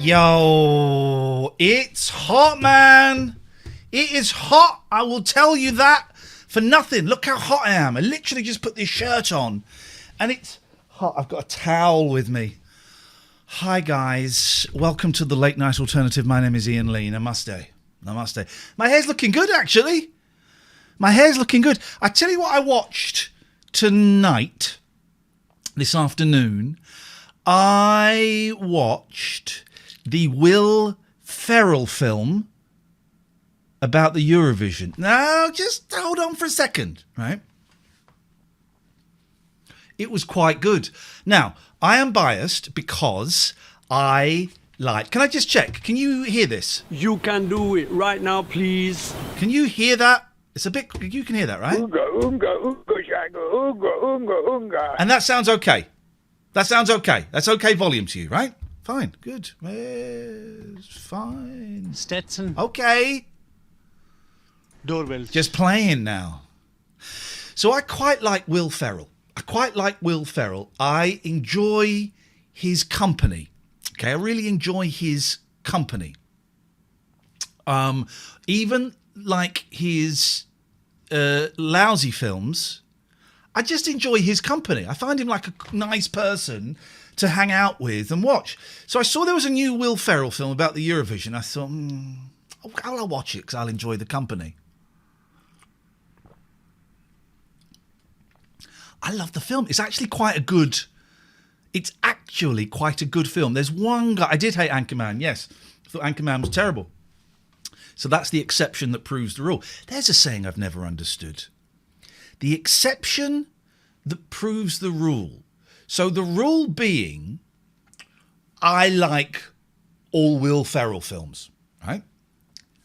Yo, it's hot, man. It is hot. I will tell you that for nothing. Look how hot I am. I literally just put this shirt on and it's hot. I've got a towel with me. Hi, guys. Welcome to the Late Night Alternative. My name is Iain Lee. Namaste. Namaste. My hair's looking good, actually. My hair's looking good. I tell you what I watched tonight, this afternoon. I watched the Will Ferrell film about the Eurovision. Now, just hold on for a second, right? It was quite good. Now, I am biased because I like... Can I just check? Can you hear this? You can do it right now, please. Can you hear that? It's a bit... You can hear that, right? Oonga, oonga, oonga, shanga, oonga, oonga, oonga. And that sounds okay. That sounds okay. That's okay volume to you, right? Fine. Good. It's fine. Stetson. Okay. Doorbell. Just playing now. So I quite like Will Ferrell. I enjoy his company. Okay, I really enjoy his company. Even like his lousy films, I just enjoy his company. I find him like a nice person to hang out with and watch. So I saw there was a new Will Ferrell film about the Eurovision. I thought, I'll watch it because I'll enjoy the company. I love the film. It's actually quite a good film. There's one guy, I did hate Anchorman, yes. I thought Anchorman was terrible. So that's the exception that proves the rule. There's a saying I've never understood. The exception that proves the rule. So the rule being, I like all Will Ferrell films, right?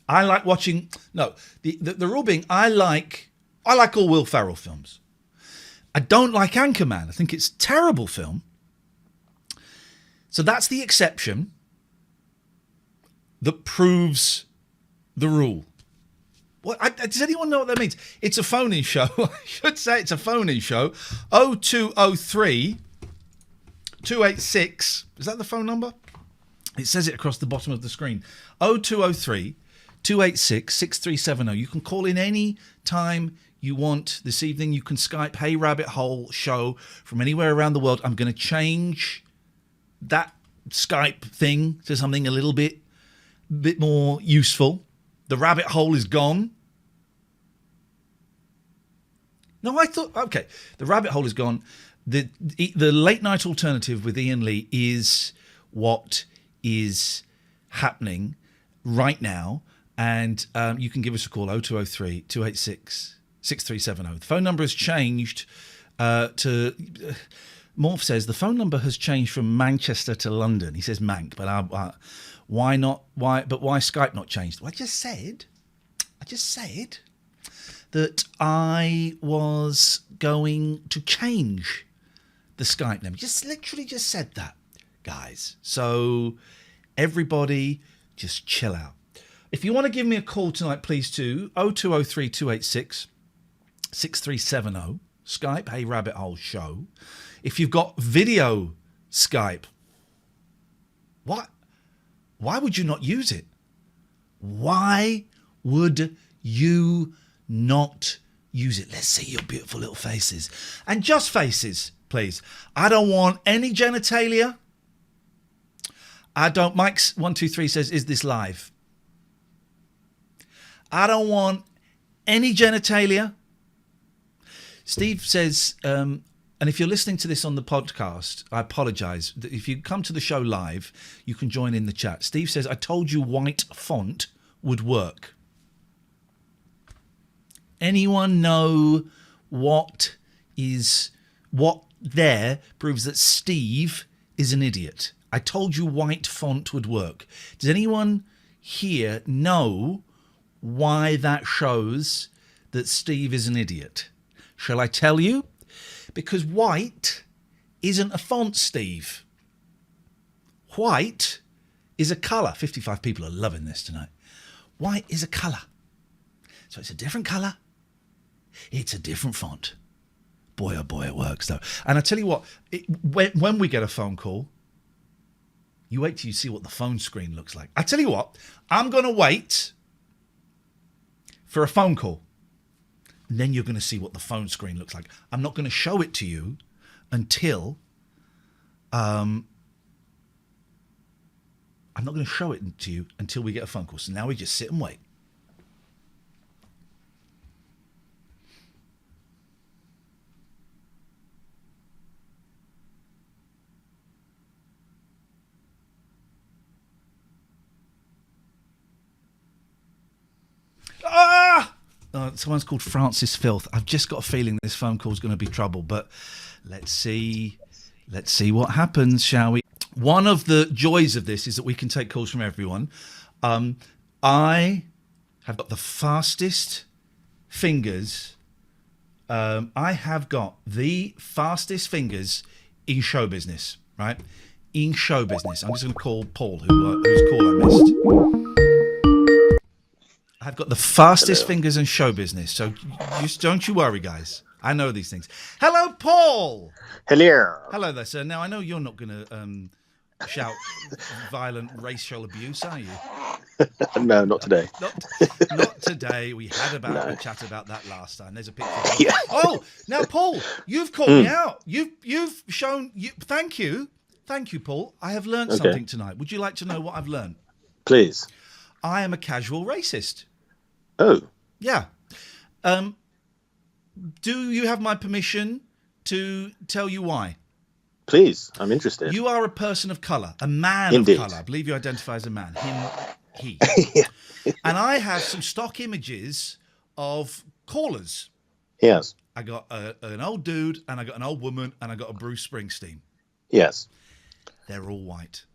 I like watching, no, the rule being, I like all Will Ferrell films. I don't like Anchorman. I think it's a terrible film. So that's the exception that proves the rule. Does anyone know what that means? It's a phone-in show. I should say it's a phone-in show. 0203 286. Is that the phone number? It says it across the bottom of the screen. 0203 286 6370. You can call in any time you want this evening. You can Skype Hey Rabbit Hole Show from anywhere around the world. I'm going to change that Skype thing to something a little bit more useful. The rabbit hole is gone. No, I thought, okay, the rabbit hole is gone. The Late Night Alternative with Iain Lee is what is happening right now. And you can give us a call, 0203 286 6370. The phone number has changed to... Morph says, the phone number has changed from Manchester to London. He says Mank, but why not? Why Skype not changed? Well, I just said that I was going to change the Skype name. Literally just said that, guys. So everybody just chill out. If you want to give me a call tonight, please do 0203 286 6370. Skype, Hey Rabbit Hole Show. If you've got video Skype, what? Why would you not use it? Why would you not use it? Let's see your beautiful little faces. And just faces, please. I don't want any genitalia. Mike's123 says, is this live? I don't want any genitalia. Steve says, and if you're listening to this on the podcast, I apologise. If you come to the show live, you can join in the chat. Steve says, I told you white font would work. Anyone know what there proves that Steve is an idiot? I told you white font would work. Does anyone here know why that shows that Steve is an idiot? Shall I tell you? Because white isn't a font, Steve. White is a colour. 55 people are loving this tonight. White is a colour. So it's a different colour. It's a different font. Boy, oh boy, it works though. And I tell you what, when we get a phone call, You wait till you see what the phone screen looks like. I tell you what, I'm going to wait for a phone call. And then you're going to see what the phone screen looks like. I'm not going to show it to you until... I'm not going to show it to you until we get a phone call. So now we just sit and wait. Someone's called Francis Filth. I've just got a feeling this phone call is going to be trouble, but let's see what happens, shall we? One of the joys of this is that we can take calls from everyone. I have got the fastest fingers. I have got the fastest fingers in show business, right? In show business. I'm just going to call Paul, whose call I missed. I've got the fastest fingers in show business, so just don't you worry, guys. I know these things. Hello, Paul. Hello. Hello there, sir. Now, I know you're not going to shout violent racial abuse, are you? No, not today. Not today. We had a chat about that last time. There's a picture. Yeah. Oh, now, Paul, you've called me out. You've shown. Thank you, Paul. I have learned something tonight. Would you like to know what I've learned? Please. I am a casual racist. Oh. Yeah. Do you have my permission to tell you why? Please, I'm interested. You are a person of colour, a man Indeed. of colour. I believe you identify as a man. Him, he. And I have some stock images of callers. Yes. I got an old dude, and I got an old woman, and I got a Bruce Springsteen. Yes. They're all white.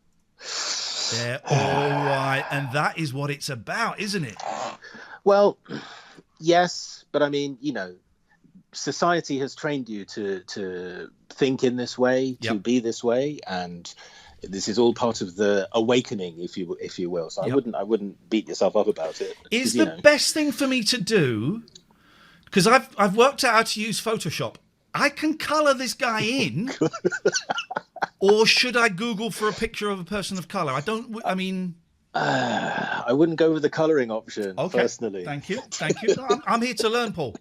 They're all white, and that is what it's about, isn't it? Well, yes, but I mean, society has trained you to think in this way, to be this way, and this is all part of the awakening, if you will. So I wouldn't beat yourself up about it. Is the best thing for me to do, because I've worked out how to use Photoshop. I can colour this guy in, or should I Google for a picture of a person of colour? I wouldn't go with the colouring option, personally. Thank you. No, I'm here to learn, Paul.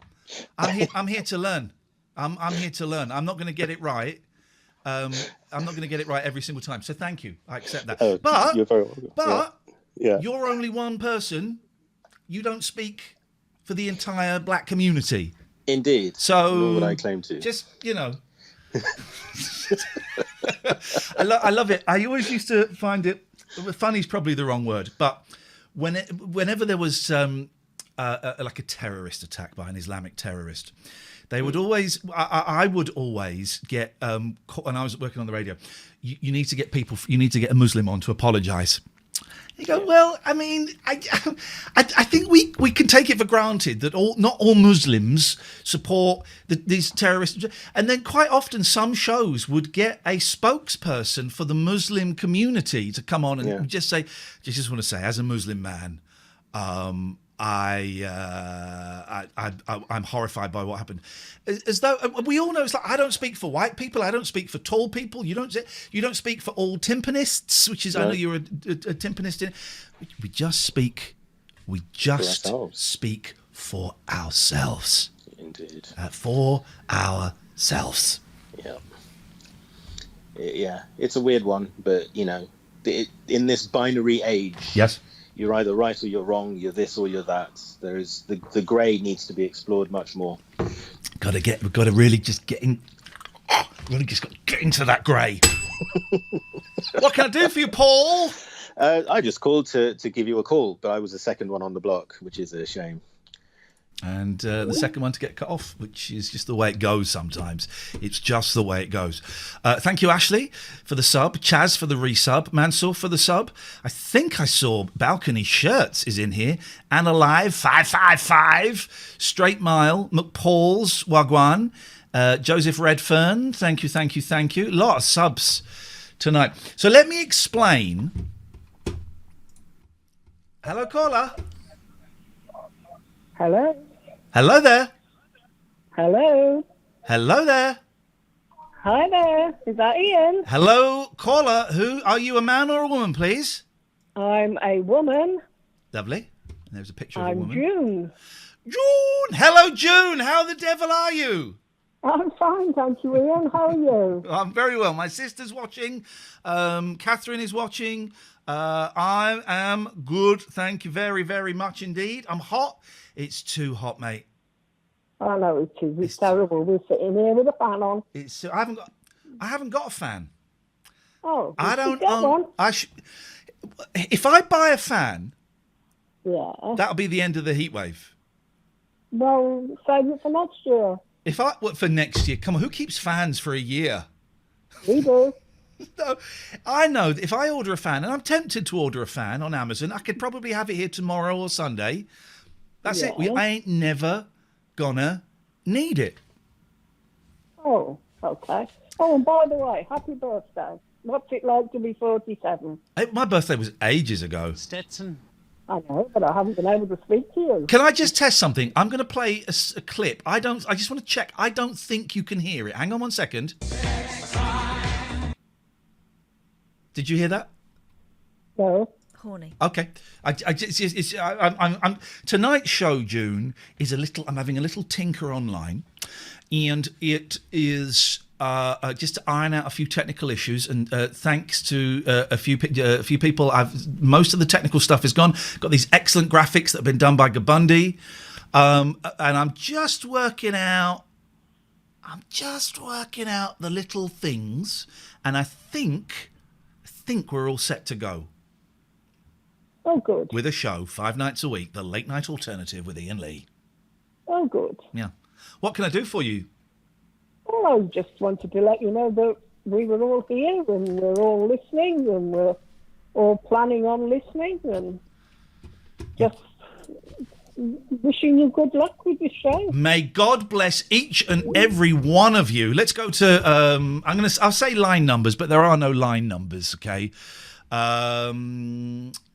I'm here to learn. I'm here to learn. I'm not going to get it right. I'm not going to get it right every single time. So thank you. I accept that. But you're very welcome. But yeah. You're only one person. You don't speak for the entire black community. Indeed. So nor would I claim to. Just I love it. I always used to find it. Funny is probably the wrong word, but whenever there was like a terrorist attack by an Islamic terrorist, they would always. I would always get. And I was working on the radio. You need to get people. You need to get a Muslim on to apologise. You go, well, I mean, I think we can take it for granted that not all Muslims support these terrorists. And then quite often some shows would get a spokesperson for the Muslim community to come on and just say, just want to say, as a Muslim man, I'm horrified by what happened. As though we all know, it's like, I don't speak for white people. I don't speak for tall people. You don't speak for all timpanists, which is, I know you're a timpanist. We just speak for ourselves. Indeed. For ourselves. Yeah. Yeah. It's a weird one, but in this binary age. Yes. You're either right or you're wrong. You're this or you're that. There is the grey needs to be explored much more. We've got to really just get in. Really just got to get into that grey. What can I do for you, Paul? I just called to give you a call, but I was the second one on the block, which is a shame. And the second one to get cut off, which is just the way it goes sometimes. It's just the way it goes. Thank you, Ashley, for the sub. Chaz for the resub. Mansour for the sub. I think I saw Balcony Shirts is in here. Anna Live, 555. Straight Mile. McPaul's, Wagwan. Joseph Redfern, thank you. A lot of subs tonight. So let me explain. Hello, caller. Hello? Hello there. Hello? Hello there. Hi there. Is that Iain? Hello, caller. Who are you, a man or a woman, please? I'm a woman. Lovely. And there's a picture of a I'm woman. June. June! Hello, June! How the devil are you? I'm fine, thank you, Iain. How are you? I'm very well. My sister's watching. Catherine is watching. I am good. Thank you very, very much indeed. I'm hot. It's too hot, mate. I know it is. It's terrible. We're sitting here with a fan on. It's. I haven't got a fan. Oh, I you don't should get own. one. If I buy a fan, Yeah. that'll be the end of the heat wave. Well, save it for next year. For next year, come on, who keeps fans for a year? We do. No, I know that if I order a fan, and I'm tempted to order a fan on Amazon, I could probably have it here tomorrow or Sunday. That's it. I ain't never gonna need it. Oh, okay. Oh, and by the way, happy birthday. What's it like to be 47? My birthday was ages ago. Stetson. I know, but I haven't been able to speak to you. Can I just test something? I'm going to play a clip. I just want to check. I don't think you can hear it. Hang on 1 second. Did you hear that? No. Horny. Okay. I'm tonight's show, June, is I'm having a little tinker online, and it is just to iron out a few technical issues. And thanks to a few people, most of the technical stuff is gone. Got these excellent graphics that have been done by Gabundi, and I'm just working out the little things, and I think we're all set to go. Oh, good. With a show 5 nights a week, the Late Night Alternative with Iain Lee. Oh, good. Yeah. What can I do for you? Well, I just wanted to let you know that we were all here and we're all listening and we're all planning on listening and just wishing you good luck with your show. May God bless each and every one of you. Let's go to I'll say line numbers, but there are no line numbers, okay?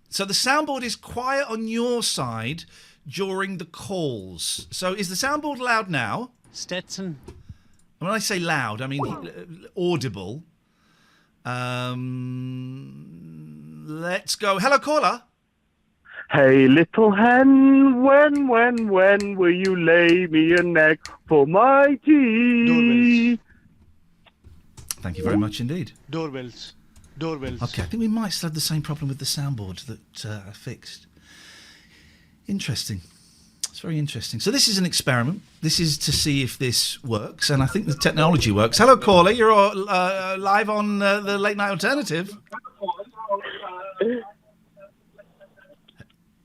So the soundboard is quiet on your side during the calls. So is the soundboard loud now? Stetson. When I say loud, I mean audible. Let's go. Hello, caller. Hey, little hen, when will you lay me an egg for my tea? Thank you very much indeed. Doorbells. Okay, I think we might still have the same problem with the soundboard that I fixed. Interesting. It's very interesting. So this is an experiment. This is to see if this works, and I think the technology works. Hello, caller. You're live on the Late Night Alternative.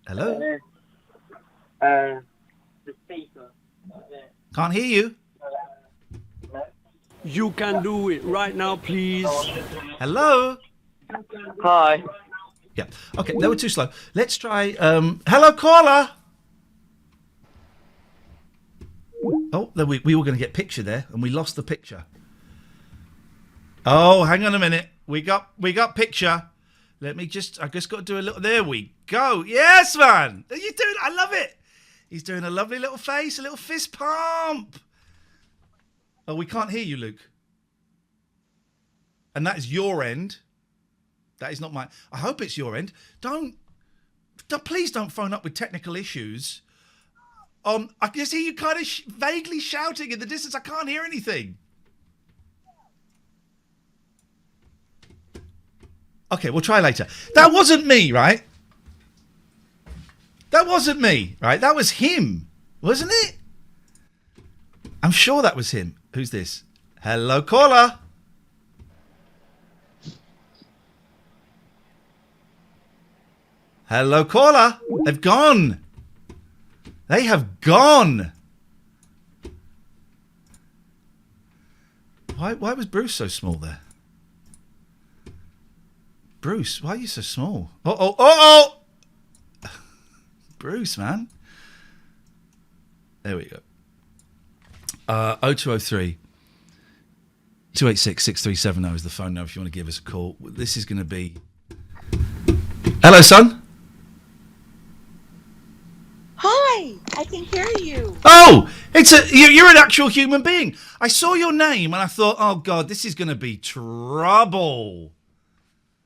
Hello? The speaker. Can't hear you. You can do it right now, please. Hello? Hi. Yeah. Okay, they were too slow. Let's try... hello, caller? Oh, we were going to get picture there, and we lost the picture. Oh, hang on a minute. We got picture. I just got to do a little... There we go. Yes, man. Are you doing... I love it. He's doing a lovely little face, a little fist pump. Oh, we can't hear you, Luke. And that is your end. That is not mine. I hope it's your end. Please don't phone up with technical issues. I can see you kind of vaguely shouting in the distance. I can't hear anything. Okay, we'll try later. That wasn't me, right? That wasn't me, right? That was him, wasn't it? I'm sure that was him. Who's this? Hello, caller. Hello, caller. They've gone. They have gone. Why was Bruce so small there? Bruce, why are you so small? Oh! Bruce, man. There we go. 0203 286 6370 is the phone number if you want to give us a call. This is going to be... Hello, son. Hi, I can hear you. Oh, You're an actual human being. I saw your name and I thought, oh God, this is going to be trouble.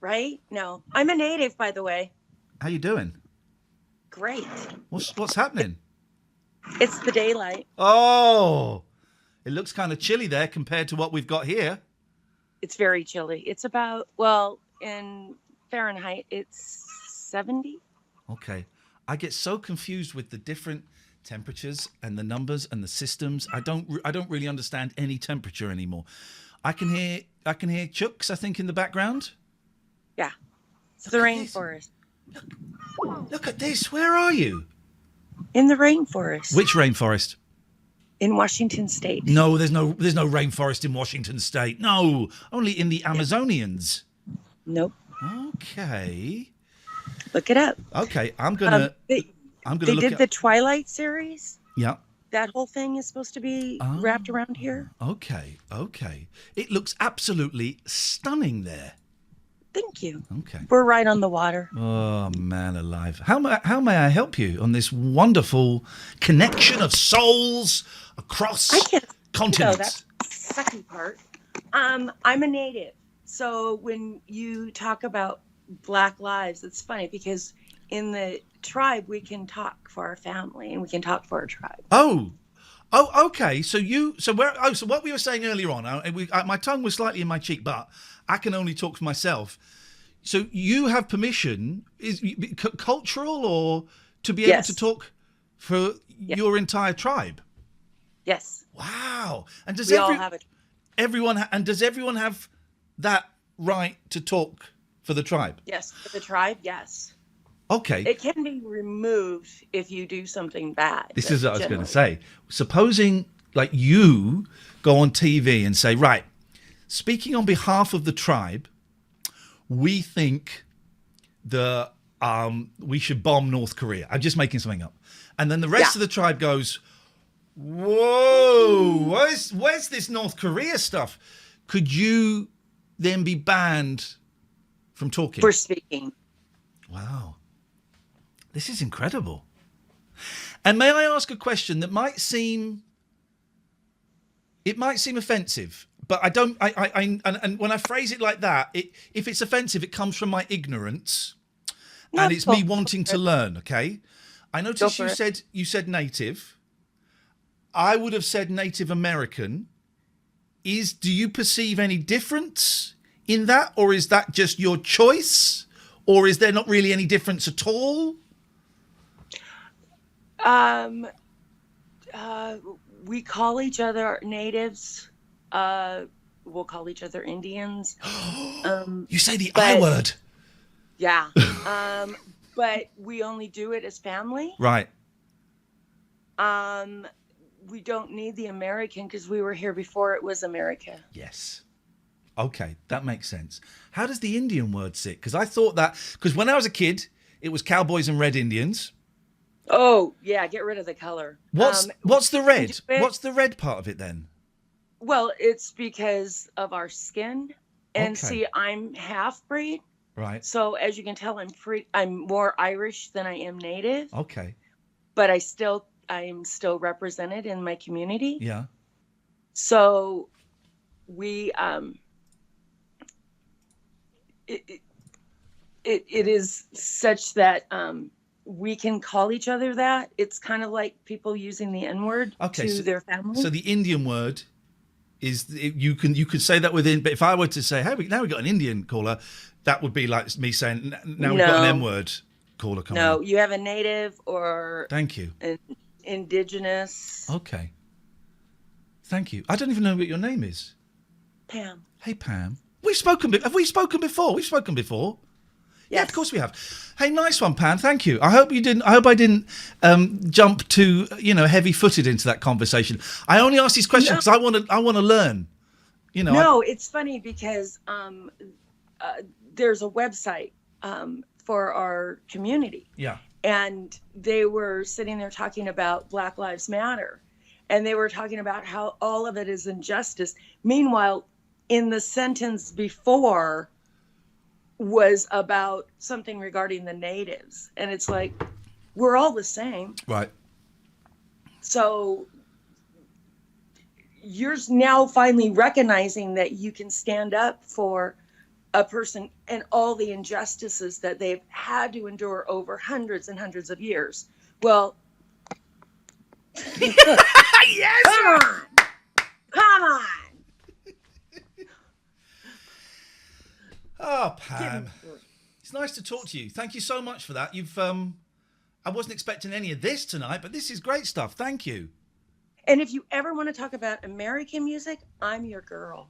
Right? No, I'm a native, by the way. How you doing? Great. What's happening? It's the daylight. Oh, it looks kind of chilly there compared to what we've got here. It's very chilly. It's about, well, in Fahrenheit, it's 70. Okay. I get so confused with the different temperatures and the numbers and the systems. I don't really understand any temperature anymore. I can hear chooks, I think, in the background. Yeah. It's the rainforest. Look at this. Where are you? In the rainforest. Which rainforest? In Washington State. No, there's no rainforest in Washington State. No, only in the Amazonians. Nope. Okay. Look it up. Okay, I'm gonna They look did the Twilight series. Yeah. That whole thing is supposed to be wrapped around here. Okay. It looks absolutely stunning there. Thank you. Okay. We're right on the water. Oh man alive! How may I help you on this wonderful connection of souls across continents? That's the second part. I'm a native, so when you talk about Black lives, it's funny because in the tribe we can talk for our family and we can talk for our tribe. Oh, okay. So what we were saying earlier on, my tongue was slightly in my cheek, but I can only talk for myself. So you have permission, is cultural or to be able to talk for your entire tribe? Yes. Wow. And does all have it? Everyone does everyone have that right to talk for the tribe? Yes, for the tribe, yes. Okay. It can be removed if you do something bad. This is what I was going to say. Supposing, like, you go on TV and say, right, speaking on behalf of the tribe, we think that we should bomb North Korea. I'm just making something up. And then the rest of the tribe goes, whoa, where's this North Korea stuff? Could you then be banned from talking? For speaking. Wow. This is incredible. And may I ask a question that might seem offensive, but I don't. And when I phrase it like that, if it's offensive, it comes from my ignorance, and it's me wanting to learn. Okay, I noticed you said native. I would have said Native American. Do you perceive any difference in that, or is that just your choice, or is there not really any difference at all? We call each other natives. We'll call each other Indians. You say the I word. Yeah. But we only do it as family. Right. We don't need the American because we were here before it was America. Yes. Okay, that makes sense. How does the Indian word sit? Because I thought that, because when I was a kid, it was cowboys and red Indians. Oh, yeah, get rid of the color. What's the red? What's the red part of it then? Well, it's because of our skin. And see, I'm half-breed. Right. So as you can tell, I'm more Irish than I am native. Okay. But I am still represented in my community. Yeah. So we it is such that we can call each other that. It's kind of like people using the N-word to their family. So the Indian word is, you could say that within, but if I were to say, hey, now we've got an Indian caller, that would be like me saying, now we've got an M-word caller coming on. No, you have a native or thank you. An indigenous. Okay. Thank you. I don't even know what your name is. Pam. Hey, Pam. Have we spoken before? We've spoken before. Yes. Yeah, of course we have. Hey, nice one, Pam. Thank you. I hope I didn't jump too, heavy-footed into that conversation. I only ask these questions because I want to learn. No, it's funny because there's a website for our community. Yeah. And they were sitting there talking about Black Lives Matter, and they were talking about how all of it is injustice. Meanwhile, in the sentence before was about something regarding the natives, and it's like, we're all the same. Right. So you're now finally recognizing that you can stand up for a person and all the injustices that they've had to endure over hundreds and hundreds of years. Well, Yes! come on. Oh, Pam. It's nice to talk to you. Thank you so much for that. I wasn't expecting any of this tonight, but this is great stuff. Thank you. And if you ever want to talk about American music, I'm your girl.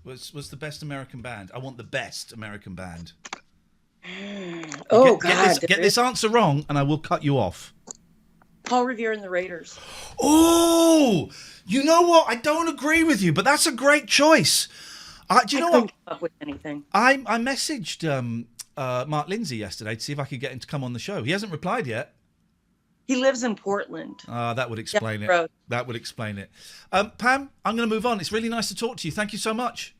What's the best American band? I want the best American band. Oh, Get this answer wrong, and I will cut you off. Paul Revere and the Raiders. Oh, you know what? I don't agree with you, but that's a great choice. Do you know what? Come up with anything. I messaged Mark Lindsay yesterday to see if I could get him to come on the show. He hasn't replied yet. He lives in Portland. That would explain it. Road. That would explain it. Pam, I'm going to move on. It's really nice to talk to you. Thank you so much.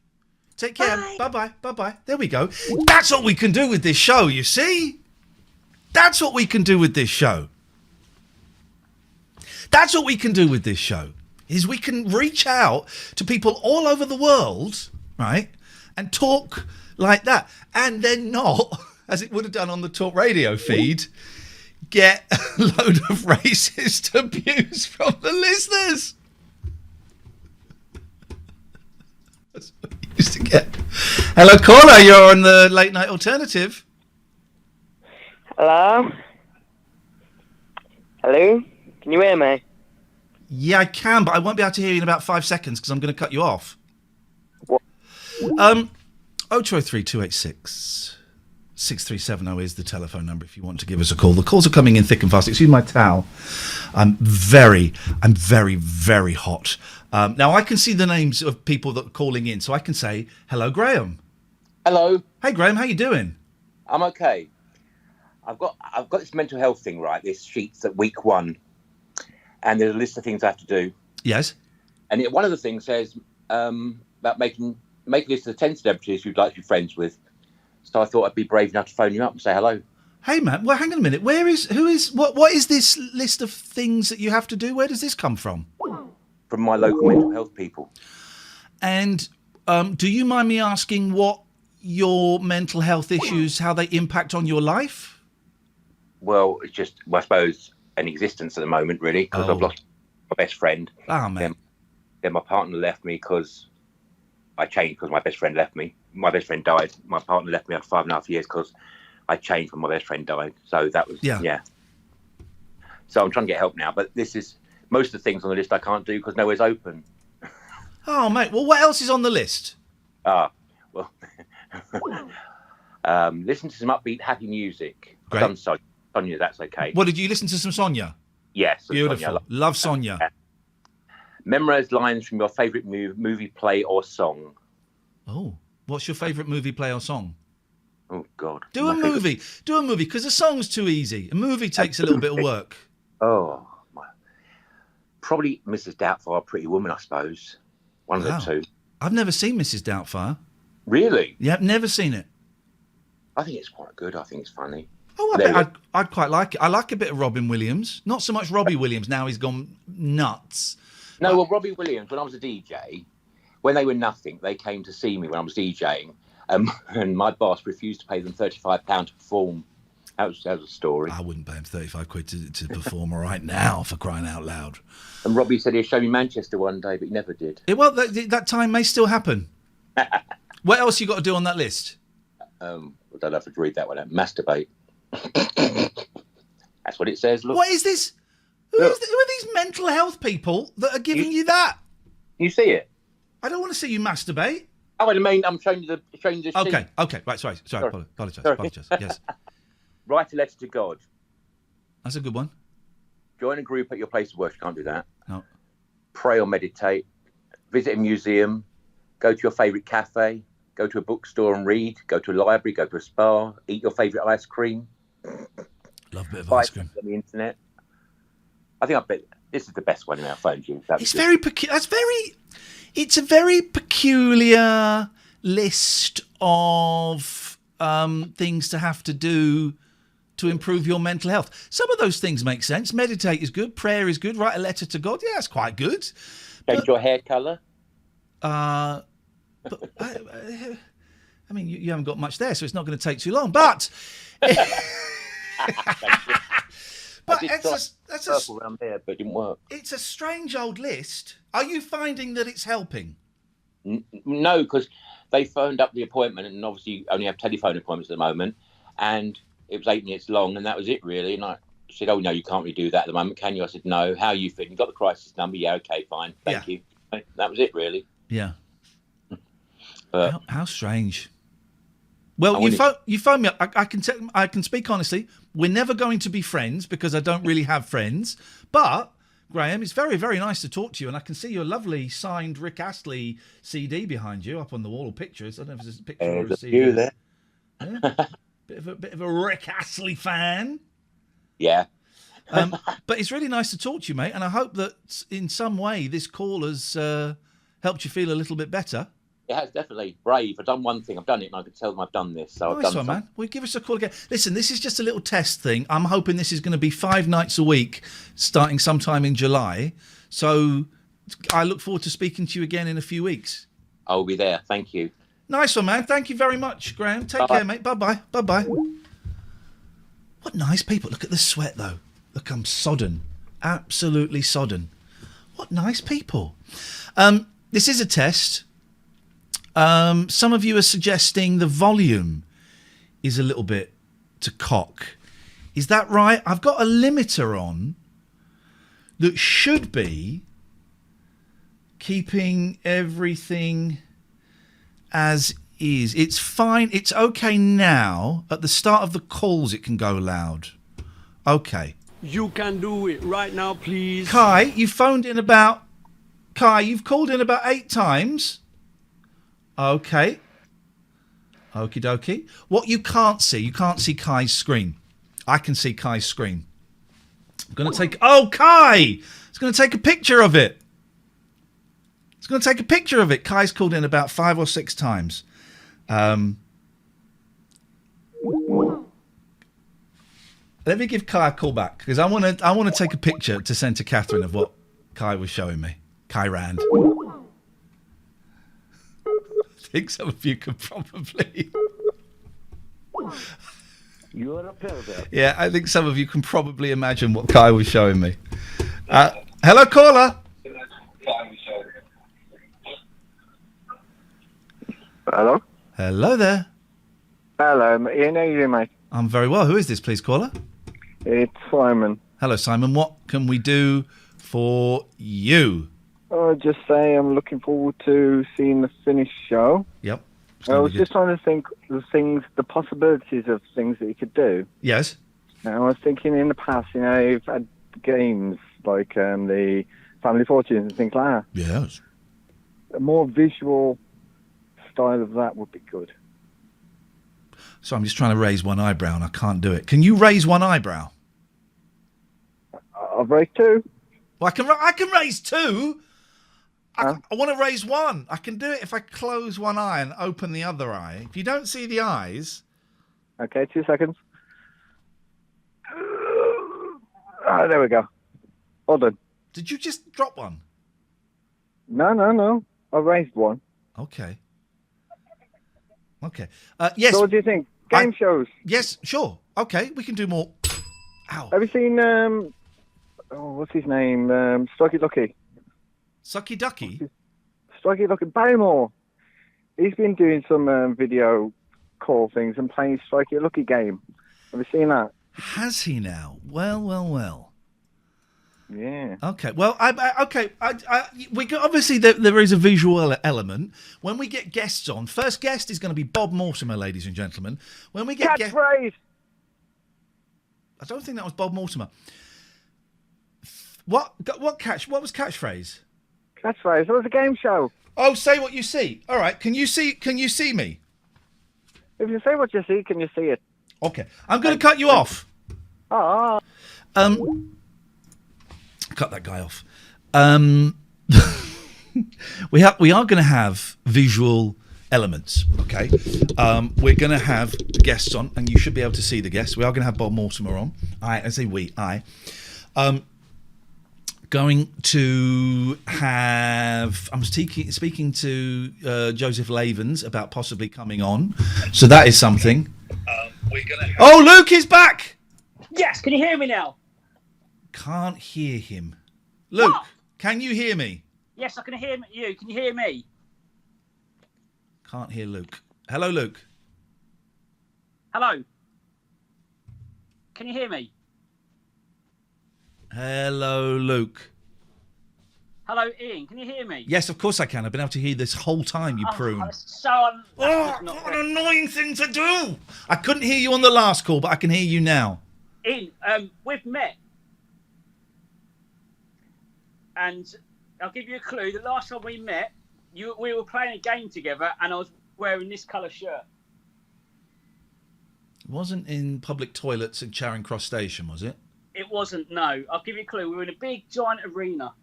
Take care. Bye-bye. Bye-bye. There we go. That's what we can do with this show, you see? That's what we can do with this show. That's what we can do with this show, is we can reach out to people all over the world, right, and talk like that, and then not, as it would have done on the talk radio feed, get a load of racist abuse from the listeners. That's what we used to get. Hello, caller, you're on the Late Night Alternative. Hello? Hello? Can you hear me? Yeah, I can, but I won't be able to hear you in about 5 seconds because I'm going to cut you off. What? 0203 286 6370 is the telephone number if you want to give us a call. The calls are coming in thick and fast. Excuse my towel. I'm very, very hot. Now, I can see the names of people that are calling in, so I can say, hello, Graham. Hello. Hey, Graham, how you doing? I'm okay. I've got this mental health thing, right? This sheet's at week 1, and there's a list of things I have to do. Yes. And one of the things says about make a list of the 10 celebrities you'd like to be friends with. So I thought I'd be brave enough to phone you up and say hello. Hey, man. Well, hang on a minute. What is this list of things that you have to do? Where does this come from? From my local mental health people. And do you mind me asking what your mental health issues, how they impact on your life? Well, it's just, I suppose, an existence at the moment, really, because I've lost my best friend. Oh, man. Then my partner left me because I changed because my best friend left me. My best friend died. My partner left me after 5.5 years because I changed when my best friend died. So that was, yeah. So I'm trying to get help now. But this is, most of the things on the list I can't do because nowhere's open. Oh, mate. Well, what else is on the list? Well, listen to some upbeat, happy music. Great. Some Sonia, that's okay. What, did you listen to some Sonia? Yes. Beautiful. Sonia. Love Sonia. Memorize lines from your favourite movie, play, or song. Oh, what's your favourite movie, play, or song? Oh, God. Do a movie, because a song's too easy. A movie takes a little bit of work. Oh, probably Mrs. Doubtfire, Pretty Woman, I suppose. One of the two. I've never seen Mrs. Doubtfire. Really? Yeah, never seen it. I think it's quite good. I think it's funny. Oh, I'd quite like it. I like a bit of Robin Williams. Not so much Robbie Williams. Now he's gone nuts. No, well, Robbie Williams, when I was a DJ, when they were nothing, they came to see me when I was DJing, and my boss refused to pay them £35 to perform. That was a story. I wouldn't pay him 35 quid to perform right now, for crying out loud. And Robbie said he'd show me Manchester one day, but he never did. Well, that time may still happen. What else you got to do on that list? I don't have to read that one out. Masturbate. That's what it says. Look. What is this? Who are these mental health people that are giving you that? You see it? I don't want to see you masturbate. Oh, I mean, I'm showing you the sheet. Okay, right, sorry. Apologise. Yes. Write a letter to God. That's a good one. Join a group at your place of work. You can't do that. No. Pray or meditate. Visit a museum. Go to your favourite cafe. Go to a bookstore and read. Go to a library. Go to a spa. Eat your favourite ice cream. Love a bit of ice cream. On the internet. I bet this is the best one in our phones. It's very peculiar. It's a very peculiar list of things to have to do to improve your mental health. Some of those things make sense. Meditate is good. Prayer is good. Write a letter to God. Yeah, that's quite good. Change your hair colour. But I mean, you haven't got much there, so it's not going to take too long. But But that's purple around there, but it didn't work. It's a strange old list. Are you finding that it's helping? No, because they phoned up the appointment, and obviously you only have telephone appointments at the moment, and it was 8 minutes long, and that was it really. And I said, "Oh no, you can't really do that at the moment, can you?" I said, "No. How are you feeling? You got the crisis number? Yeah, okay, fine, thank you." That was it really. Yeah. But how strange. Well, you phoned me up. I can speak honestly. We're never going to be friends because I don't really have friends. But Graham, it's very, very nice to talk to you, and I can see your lovely signed Rick Astley CD behind you up on the wall, or pictures. I don't know if it's a picture or a CD. There. Yeah. bit of a Rick Astley fan. Yeah. But it's really nice to talk to you, mate, and I hope that in some way this call has helped you feel a little bit better. It has, definitely. Brave. I've done one thing. I've done it, and I can tell them I've done this. So nice I've done one, man. Well, give us a call again. Listen, this is just a little test thing. I'm hoping this is going to be 5 nights a week, starting sometime in July. So I look forward to speaking to you again in a few weeks. I'll be there. Thank you. Nice one, man. Thank you very much, Graham. Take care, mate. Bye-bye. Bye-bye. What nice people. Look at the sweat, though. Look, I'm sodden. Absolutely sodden. What nice people. This is a test. Some of you are suggesting the volume is a little bit to cock. Is that right? I've got a limiter on that should be keeping everything as is. It's fine. It's okay now. At the start of the calls, it can go loud. Okay. You can do it right now, please. Kai, you've called in about 8 times. Okay. Okie dokie. What you can't see Kai's screen. I can see Kai's screen. I'm going to take... Oh, Kai! It's going to take a picture of it. Kai's called in about 5 or 6 times. Let me give Kai a call back, because I want to take a picture to send to Catherine of what Kai was showing me. Kai Rand. I think some of you could probably... You're a pervert. Yeah, I think some of you can probably imagine what Kai was showing me. Hello, caller. Hello? Hello there. Hello, Ian, how you doing, mate? I'm very well. Who is this, please, caller? It's Simon. Hello, Simon. What can we do for you? I'll just say I'm looking forward to seeing the finished show. Yep. I was just trying to think the possibilities of things that you could do. Yes. Now, I was thinking in the past, you've had games like the Family Fortunes and things like that. Yes. A more visual style of that would be good. So I'm just trying to raise one eyebrow and I can't do it. Can you raise one eyebrow? I've raised 2. Well, I can raise 2. I want to raise 1. I can do it if I close one eye and open the other eye. If you don't see the eyes... Okay, 2 seconds. There we go. Hold on. Did you just drop one? No. I raised 1. Okay. Yes. So what do you think? Game shows? Yes, sure. Okay, we can do more. Ow. Have you seen, what's his name? Strikey Lucky. Sucky Ducky? Strikey Lucky. Barrymore. He's been doing some video call things and playing Strikey Lucky game. Have you seen that? Has he now? Well. Yeah. Okay. Well, we got, obviously there is a visual element. When we get guests on, first guest is going to be Bob Mortimer, ladies and gentlemen. When we get catchphrase. I don't think that was Bob Mortimer. What was catchphrase? Catchphrase. It was a game show. Oh, say what you see. All right. Can you see me? If you say what you see, can you see it? Okay. I'm going to cut you off. Oh. Cut that guy off. We are going to have visual elements. Okay, we're going to have guests on, and you should be able to see the guests. We are going to have Bob Mortimer on. I say we. Going to have. I'm speaking to Joseph Lavens about possibly coming on, so that is something. We're going to. Oh, Luke is back. Yes, can you hear me now? Can't hear him. Luke, what? Can you hear me? Yes, I can hear you. Can you hear me? Can't hear Luke. Hello, Luke. Hello. Can you hear me? Hello, Luke. Hello, Ian. Can you hear me? Yes, of course I can. I've been able to hear this whole time, you prune. What an annoying thing to do. I couldn't hear you on the last call, but I can hear you now. Ian, we've met. And I'll give you a clue. The last time we met, we were playing a game together, and I was wearing this colour shirt. It wasn't in public toilets at Charing Cross Station, was it? It wasn't, no. I'll give you a clue. We were in a big, giant arena.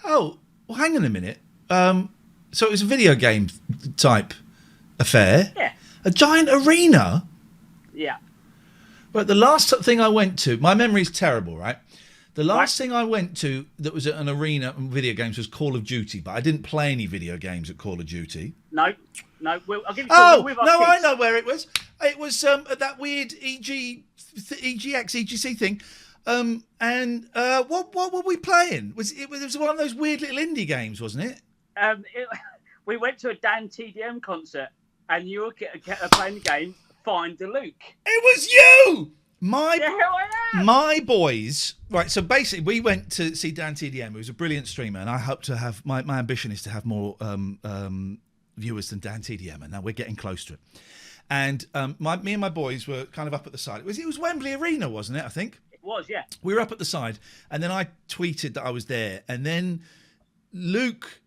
Oh, well, hang on a minute. So it was a video game type affair? Yeah. A giant arena? Yeah. But the last thing I went to, my memory's terrible, right? The last thing I went to that was at an arena and video games was Call of Duty, but I didn't play any video games at Call of Duty. No. I'll give you Oh, with no, kids. I know where it was. It was at that weird EGC thing. What were we playing? It was one of those weird little indie games, wasn't it? We went to a Dan TDM concert, and you were playing the game Find the Luke. It was you! I My boys, right, so basically we went to see Dan TDM, who was a brilliant streamer, and I hope to have, my ambition is to have more viewers than Dan TDM, and now we're getting close to it. And me and my boys were kind of up at the side. It was Wembley Arena, wasn't it, I think? It was, yeah. We were up at the side, and then I tweeted that I was there, and then Luke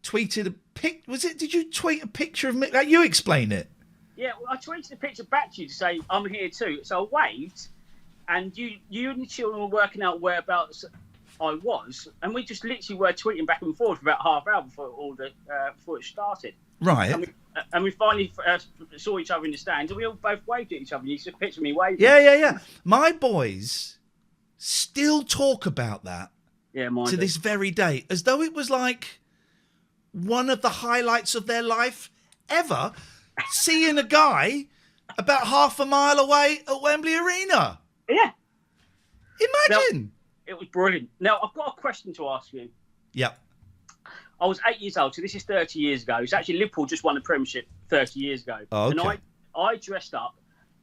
tweeted a pic. Did you tweet a picture of me? You explain it. Yeah, well, I tweeted a picture back to you to say I'm here too. So I waved, and you and the children were working out whereabouts I was, and we just literally were tweeting back and forth for about half an hour before it started. Right. And we finally saw each other in the stands, and we all both waved at each other. And you took a picture of me waving. Yeah. My boys still talk about that. Yeah, mine to do. this very day, as though it was like one of the highlights of their life ever. Seeing a guy about half a mile away at Wembley Arena. Yeah. Imagine. It was brilliant. Now, I've got a question to ask you. Yep. I was 8 years old, so this is 30 years ago. It's actually Liverpool just won the Premiership 30 years ago. Oh, okay. And I dressed up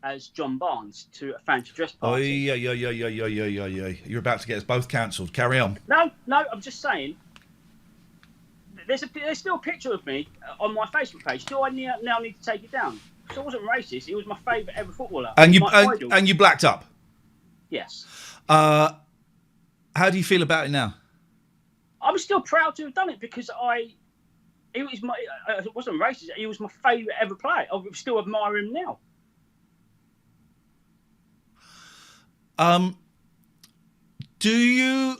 as John Barnes to a fancy dress Oh, party. yeah. You're about to get us both cancelled. Carry on. No, I'm just saying. There's still a picture of me on my Facebook page. Do I now need to take it down? So I wasn't racist. He was my favourite ever footballer. And you my idol. and you blacked up. Yes. How do you feel about it now? I'm still proud to have done it because I wasn't racist. He was my favourite ever player. I still admire him now. Do you?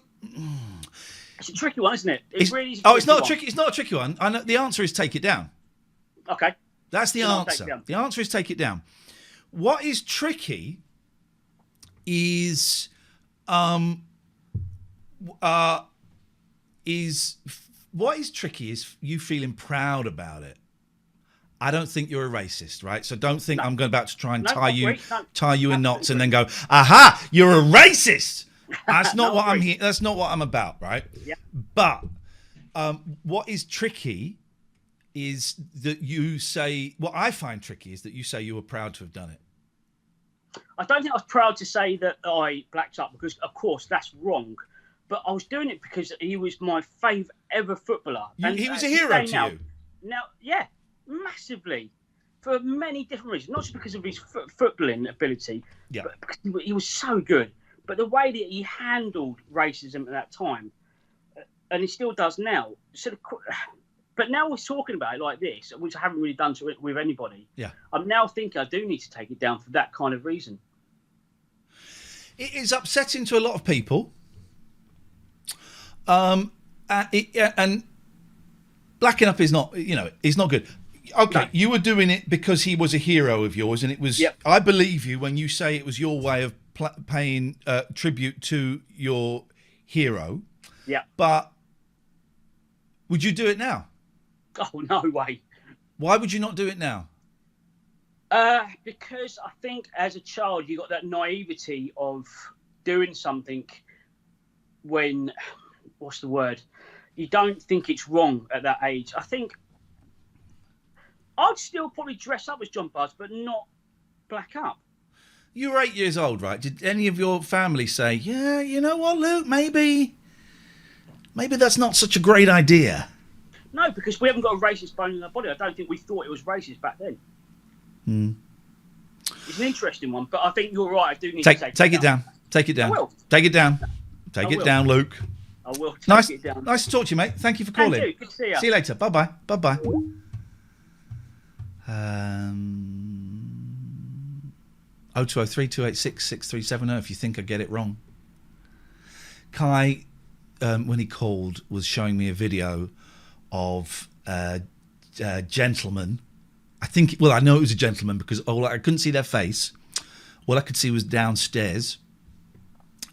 It's a tricky one, isn't it? It's not tricky. It's not a tricky one. I know the answer is take it down. Okay. That's the answer. The answer is take it down. What is tricky is you feeling proud about it. I don't think you're a racist, right? So don't think I'm about to try and tie you in knots and then go, aha, you're a racist. That's not what I'm here. That's not what I'm about, right? Yeah. But what is tricky is that you say. What I find tricky is that you say you were proud to have done it. I don't think I was proud to say that I blacked up because, of course, that's wrong. But I was doing it because he was my favourite ever footballer. He was a hero to you. Now, yeah, massively, for many different reasons. Not just because of his footballing ability, but because he was so good. But the way that he handled racism at that time, and he still does now. But now we're talking about it like this, which I haven't really done with anybody. Yeah. I'm now thinking I do need to take it down for that kind of reason. It is upsetting to a lot of people. And blacking up is not, is not good. Okay, you were doing it because he was a hero of yours, and it was. Yep. I believe you when you say it was your way of paying tribute to your hero. Yeah. But would you do it now? Oh, no way. Why would you not do it now? Because I think as a child you got that naivety of doing something when, what's the word? You don't think it's wrong at that age. I think I'd still probably dress up as John Buzz, but not black up. You were 8 years old, right? Did any of your family say, yeah, you know what, Luke, maybe that's not such a great idea? No, because we haven't got a racist bone in our body. I don't think we thought it was racist back then. It's an interesting one, but I think you're right. I do need to take it down. Take it down. I will. Take it down. Take it down, Luke. I will take it down. Nice to talk to you, mate. Thank you for calling. Thank you. Good to see you. See you later. Bye-bye. Bye-bye. 0203-286-6370 if you think I get it wrong. Kai, when he called, was showing me a video of a gentleman. I know it was a gentleman because I couldn't see their face. All I could see was downstairs,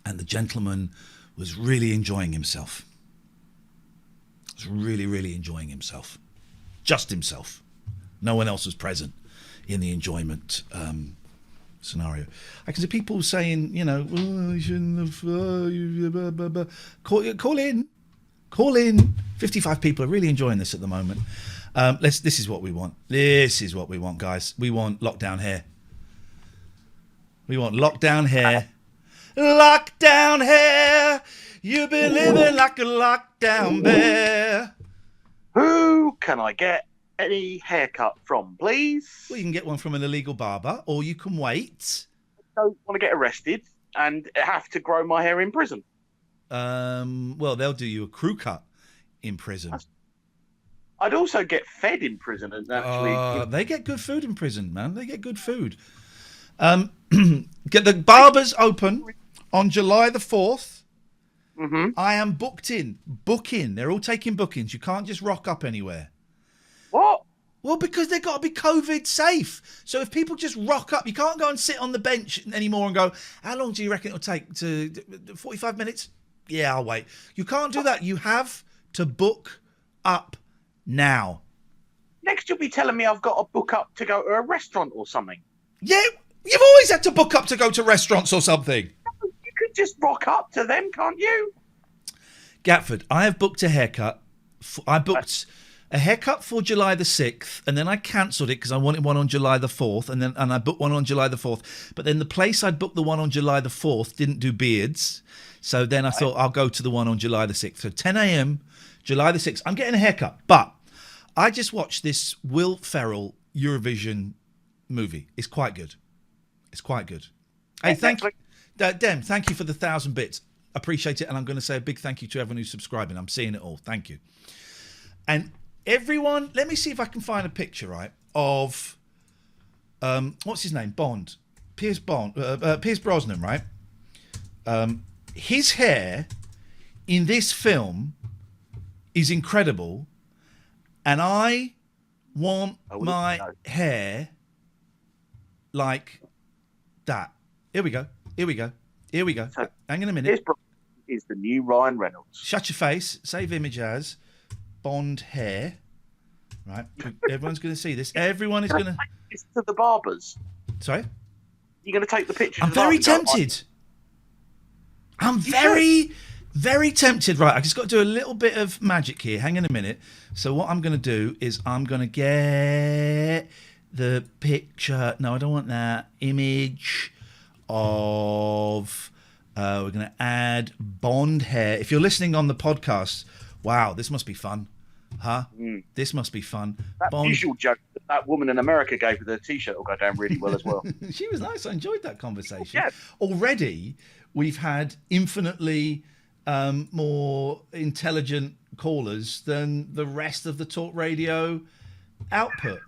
and the gentleman was really enjoying himself. Was really, really enjoying himself. Just himself. No one else was present in the enjoyment scenario. I can see people saying, oh, I shouldn't have. Call in. Call in. 55 people are really enjoying this at the moment. This is what we want. This is what we want, guys. We want lockdown hair. We want lockdown hair. Lockdown hair. You've been living like a lockdown bear. Who can I get any haircut from, please? Well, you can get one from an illegal barber, or you can wait. I don't want to get arrested and have to grow my hair in prison. Well, they'll do you a crew cut in prison. I'd also get fed in prison. And actually, they get good food in prison, man. They get good food. Get the barbers open on July the 4th. Mm-hmm. I am booked in. Booking. They're all taking bookings. You can't just rock up anywhere. What? Well, because they've got to be COVID safe. So if people just rock up, you can't go and sit on the bench anymore and go, how long do you reckon it'll take? 45 minutes? Yeah, I'll wait. You can't do that. You have to book up now. Next, you'll be telling me I've got to book up to go to a restaurant or something. Yeah, you've always had to book up to go to restaurants or something. You could just rock up to them, can't you? Gatford, I have booked a haircut. I booked a haircut for July the 6th, and then I cancelled it because I wanted one on July the 4th, and I booked one on July the 4th. But then the place I'd booked the one on July the 4th didn't do beards, so then I thought I'll go to the one on July the 6th. So 10 a.m, July the 6th, I'm getting a haircut. But I just watched this Will Ferrell Eurovision movie. It's quite good. It's quite good. Hey, thank you. Dem, thank you for the 1,000 bits. Appreciate it, and I'm going to say a big thank you to everyone who's subscribing. I'm seeing it all. Thank you. And everyone, let me see if I can find a picture, right, of what's his name? Bond. Pierce Brosnan, right? His hair in this film is incredible, and I want my hair like that. Here we go. Here we go. Here we go. So, hang on a minute. Is the new Ryan Reynolds. Shut your face. Save image as Bond hair. Right. Everyone's going to see this. Everyone is going to. It's to the barbers. Sorry? You're going to take the picture. I'm very tempted. I'm very, very tempted. Right. I just got to do a little bit of magic here. Hang on a minute. So what I'm going to do is I'm going to get the picture. No, I don't want that. Image of. We're going to add Bond hair. If you're listening on the podcast, wow, this must be fun. Huh? This must be fun. That visual joke that woman in America gave with her T-shirt will go down really well as well. She was nice. I enjoyed that conversation. Yeah. Already, we've had infinitely more intelligent callers than the rest of the talk radio output.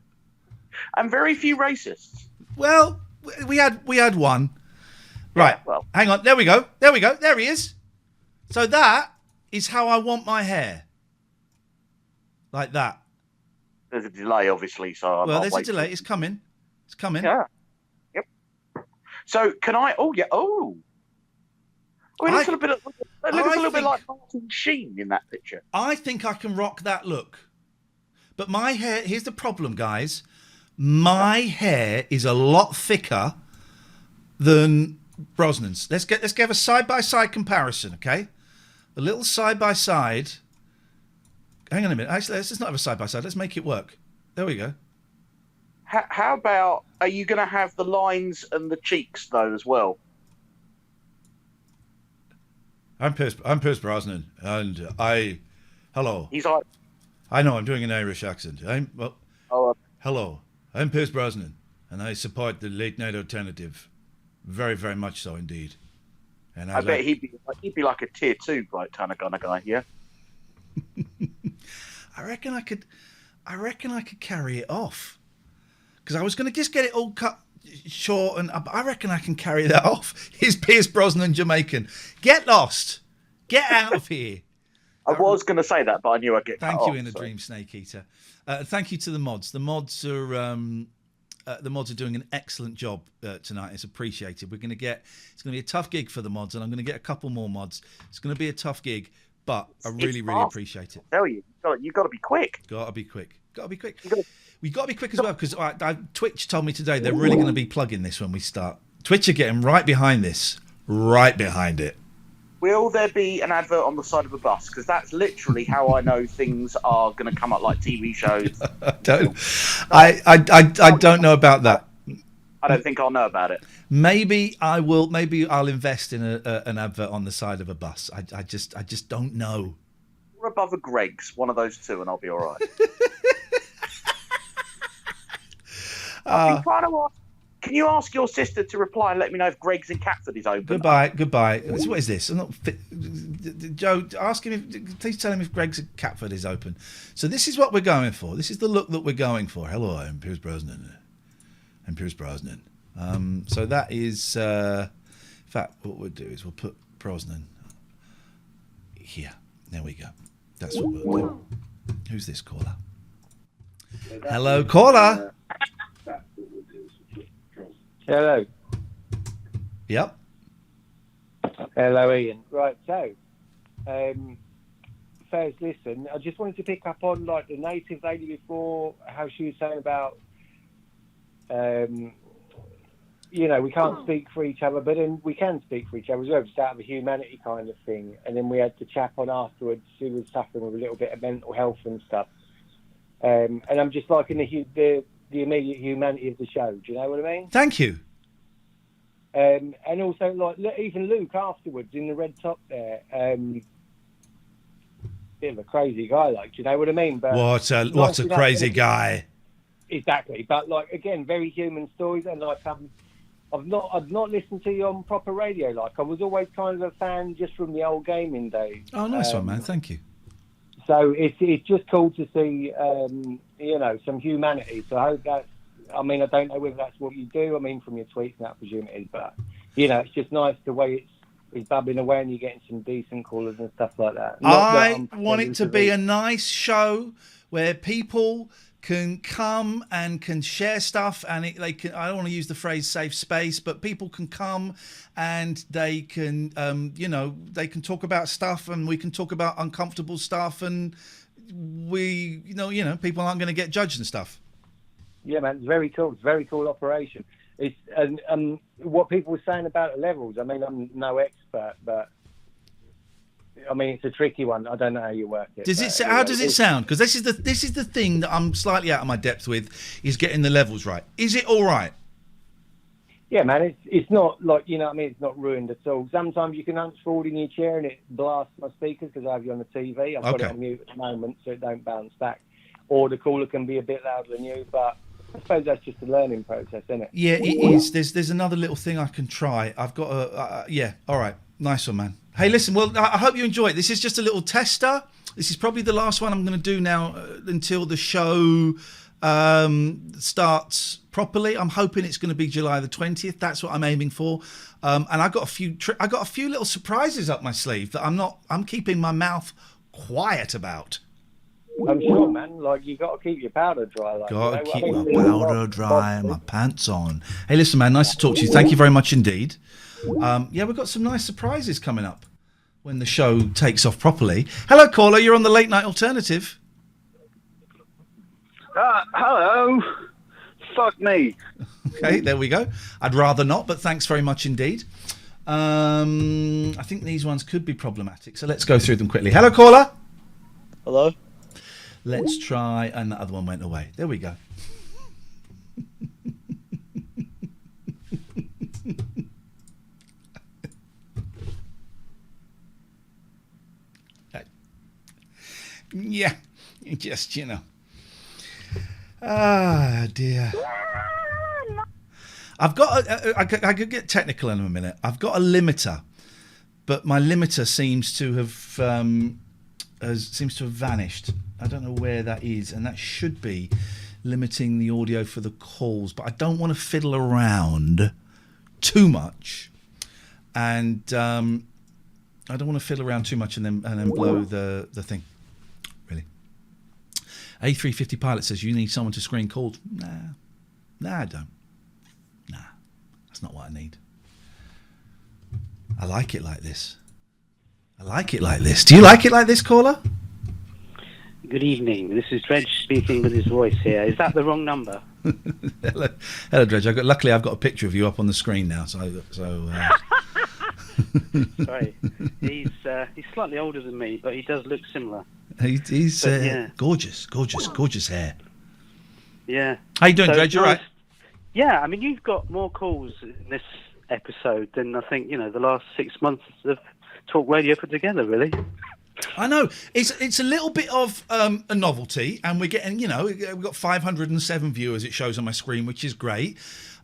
And very few racists. Well, we had one. Right. Yeah, well. Hang on. There we go. There we go. There he is. So that is how I want my hair. Like that. There's a delay, obviously, so well, there's a delay. It's coming. It's coming. Yeah. Yep. So can I? Oh yeah. Oh. It looks a little bit like Martin Sheen in that picture. I think I can rock that look. But my hair, here's the problem, guys. My hair is a lot thicker than Brosnan's. Let's give a side-by-side comparison, okay? A little side-by-side. Hang on a minute. Actually, let's just not have a side-by-side. Let's make it work. There we go. How about, are you going to have the lines and the cheeks, though, as well? I'm Pierce Brosnan, and hello. He's like, I know I'm doing an Irish accent. Hello. I'm Pierce Brosnan, and I support the late night alternative, very, very much so indeed. And I bet he'd be like a tier 2 kind of guy, yeah. I reckon I could carry it off, because I was going to just get it all cut short, and I reckon I can carry that off. Here's Pierce Brosnan, Jamaican. Get lost. Get out of here. I was going to say that, but I knew I'd get cut off. Thank you, Inner Dream Snake Eater. Thank you to the mods. The mods are doing an excellent job tonight. It's appreciated. It's going to be a tough gig for the mods, and I'm going to get a couple more mods. It's going to be a tough gig, but I really appreciate it. I tell you, you've got to be quick. Got to be quick. We've got to be quick as well, because Twitch told me today they're really going to be plugging this when we start. Twitch are getting right behind this, right behind it. Will there be an advert on the side of a bus? Because that's literally how I know things are going to come up, like TV shows. I don't know about that. I don't think I'll know about it. Maybe I will. Maybe I'll invest in an advert on the side of a bus. I just don't know. Or above a Greg's, one of those two, and I'll be all right. I've been trying to ask. Can you ask your sister to reply and let me know if Greg's in Catford is open? Goodbye. What is this? I'm not Joe, ask him. Please tell him if Greg's in Catford is open. So this is what we're going for. This is the look that we're going for. Hello, I'm Pierce Brosnan. So that is. In fact, what we'll do is we'll put Brosnan here. There we go. That's what we'll do. Who's this caller? Hello, caller. Hello. Yep. Hello, Ian. Right, so, first, listen, I just wanted to pick up on, like, the native lady before, how she was saying about, we can't speak for each other, but then we can speak for each other as well, just out of a humanity kind of thing. And then we had the chap on afterwards who was suffering with a little bit of mental health and stuff. And I'm just liking the immediate humanity of the show. Do you know what I mean? Thank you. And also, like, even Luke afterwards in the red top there, bit of a crazy guy, like, do you know what I mean? But what a crazy guy. Exactly, but like, again, very human stories, and like I've not listened to you on proper radio. Like, I was always kind of a fan just from the old gaming days. Oh, nice one, man. Thank you. So it's just cool to see, some humanity. So I hope that's. I mean, I don't know whether that's what you do. I mean, from your tweets, and I presume it is. But it's just nice the way it's bubbling away, and you're getting some decent callers and stuff like that. I want it to be a nice show where people can come and can share stuff, and they can. I don't want to use the phrase "safe space," but people can come and they can, they can talk about stuff, and we can talk about uncomfortable stuff, and people aren't going to get judged and stuff. Yeah, man, it's very cool. It's a very cool operation. It's and what people were saying about the levels. I mean, I'm no expert, but I mean, it's a tricky one. I don't know how you work it. How does it sound? Because this is the thing that I'm slightly out of my depth with, is getting the levels right. Is it all right? Yeah, man, it's not like, it's not ruined at all. Sometimes you can hunch forward in your chair and it blasts my speakers because I have you on the TV. I've got it on mute at the moment so it don't bounce back. Or the caller can be a bit louder than you, but I suppose that's just a learning process, isn't it? Yeah, it is. There's another little thing I can try. I've got all right. Nice one, man. Hey, listen, well, I hope you enjoy it. This is just a little tester. This is probably the last one I'm going to do now until the show starts properly. I'm hoping it's going to be July the 20th. That's what I'm aiming for. And I got a few little surprises up my sleeve that I'm keeping my mouth quiet about. I'm sure, man. Like, you got to keep your powder dry. Like, Got to keep I my mean, powder dry, my pants on. Hey, listen, man, nice to talk to you. Thank you very much indeed. Yeah, we've got some nice surprises coming up when the show takes off properly. Hello, caller. You're on the Late Night Alternative. Hello. Fuck me. Okay, there we go. I'd rather not, but thanks very much indeed. I think these ones could be problematic, so let's go through them quickly. Hello, caller. Hello. Let's try, and the other one went away. There we go. Yeah, just, you know. Ah, dear. I've got I could get technical in a minute. I've got a limiter, but my limiter seems to have vanished. I don't know where that is, and that should be limiting the audio for the calls. But I don't want to fiddle around too much, and I don't want to fiddle around too much and then blow the thing. Really. A350 Pilot says you need someone to screen calls. Nah, I don't. That's not what I need. I like it like this. Do you like it like this, caller? Good evening. This is Dredge speaking with his voice here. Is that the wrong number? Hello, Dredge. Luckily, I've got a picture of you up on the screen now. So. Sorry. He's slightly older than me, but he does look similar. He's yeah. gorgeous hair. Yeah. How you doing, Dredge? You all right? Yeah, I mean, you've got more calls in this episode than I think, the last 6 months of talk radio put together, really. I know. It's a little bit of a novelty, and we're getting, we've got 507 viewers, it shows on my screen, which is great.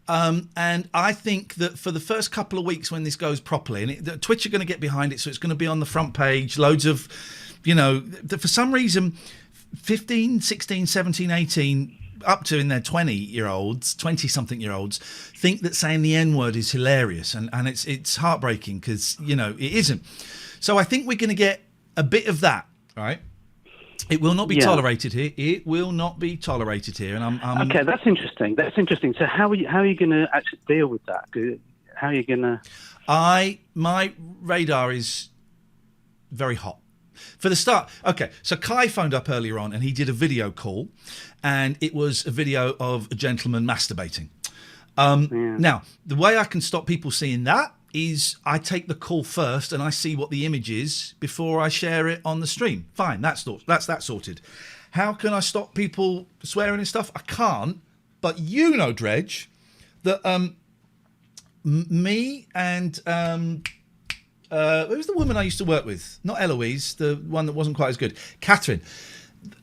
And I think that for the first couple of weeks when this goes properly, and Twitch are going to get behind it, so it's going to be on the front page, loads of, for some reason, 15, 16, 17, 18... up to in their 20-something-year-olds think that saying the N-word is hilarious, and it's heartbreaking because, it isn't. So I think we're going to get a bit of that, right? It will not be tolerated here. It will not be tolerated here, and I'm Okay, that's interesting. So how are you going to actually deal with that? How are you going to... My radar is very hot. For the start, okay, so Kai phoned up earlier on and he did a video call, and it was a video of a gentleman masturbating. Now, the way I can stop people seeing that is I take the call first and I see what the image is before I share it on the stream. Fine, that's that sorted. How can I stop people swearing and stuff? I can't, but Dredge, that me and... who's the woman I used to work with? Not Eloise, the one that wasn't quite as good. Catherine.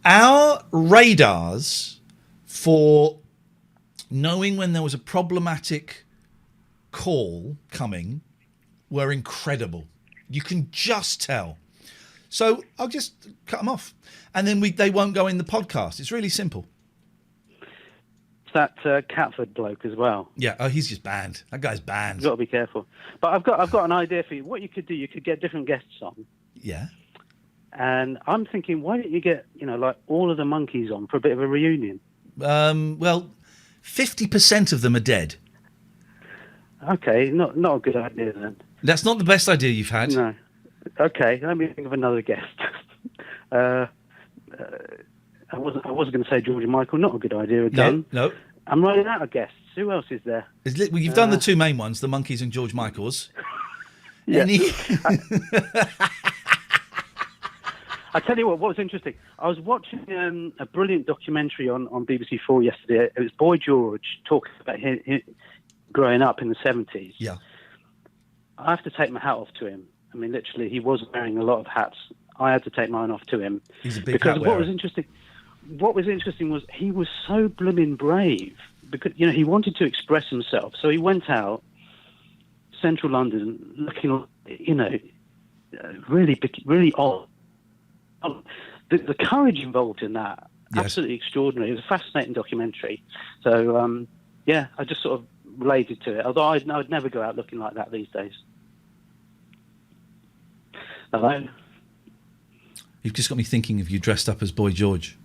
Our radars for knowing when there was a problematic call coming were incredible. You can just tell. So I'll just cut them off. And then they won't go in the podcast. It's really simple. That Catford bloke as well. Yeah, he's just banned. That guy's banned. You've got to be careful. But I've got an idea for you. What you could do, you could get different guests on. Yeah. And I'm thinking, why don't you get, like all of the monkeys on for a bit of a reunion? Well, 50% of them are dead. Okay, not a good idea then. That's not the best idea you've had. No. Okay, let me think of another guest. I wasn't going to say George and Michael. Not a good idea again. No. I'm running out of guests. Who else is there? Well, you've done the two main ones, the Monkeys and George Michaels. Yeah. I tell you what was interesting. I was watching a brilliant documentary on BBC 4 yesterday. It was Boy George talking about him growing up in the 70s. Yeah. I have to take my hat off to him. I mean, literally, he was wearing a lot of hats. I had to take mine off to him. He's a big because hat wearer. What was interesting was he was so blooming brave because he wanted to express himself. So he went out, central London, looking, really odd. The courage involved in that, absolutely extraordinary. It was a fascinating documentary. So I just sort of related to it. Although I'd never go out looking like that these days. Hello. You've just got me thinking of you dressed up as Boy George.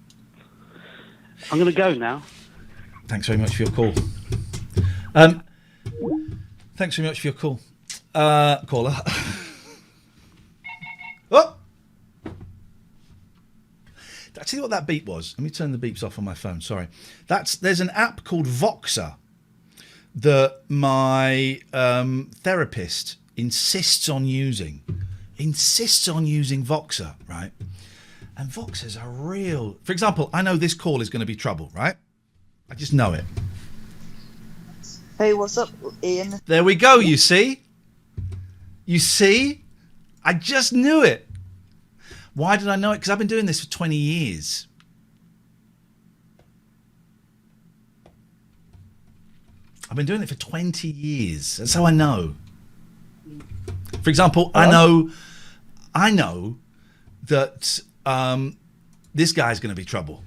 I'm going to go now. Thanks very much for your call. Thanks very much for your call. Caller. Oh! Did I tell you what that beep was? Let me turn the beeps off on my phone, sorry. There's an app called Voxer that my therapist insists on using Voxer, right? And Voxer's a real... For example, I know this call is going to be trouble, right? I just know it. Hey, what's up, Ian? There we go, you see? You see? I just knew it. Why did I know it? Because I've been doing this for 20 years. I've been doing it for 20 years. That's how I know. For example, I know that this guy's going to be trouble.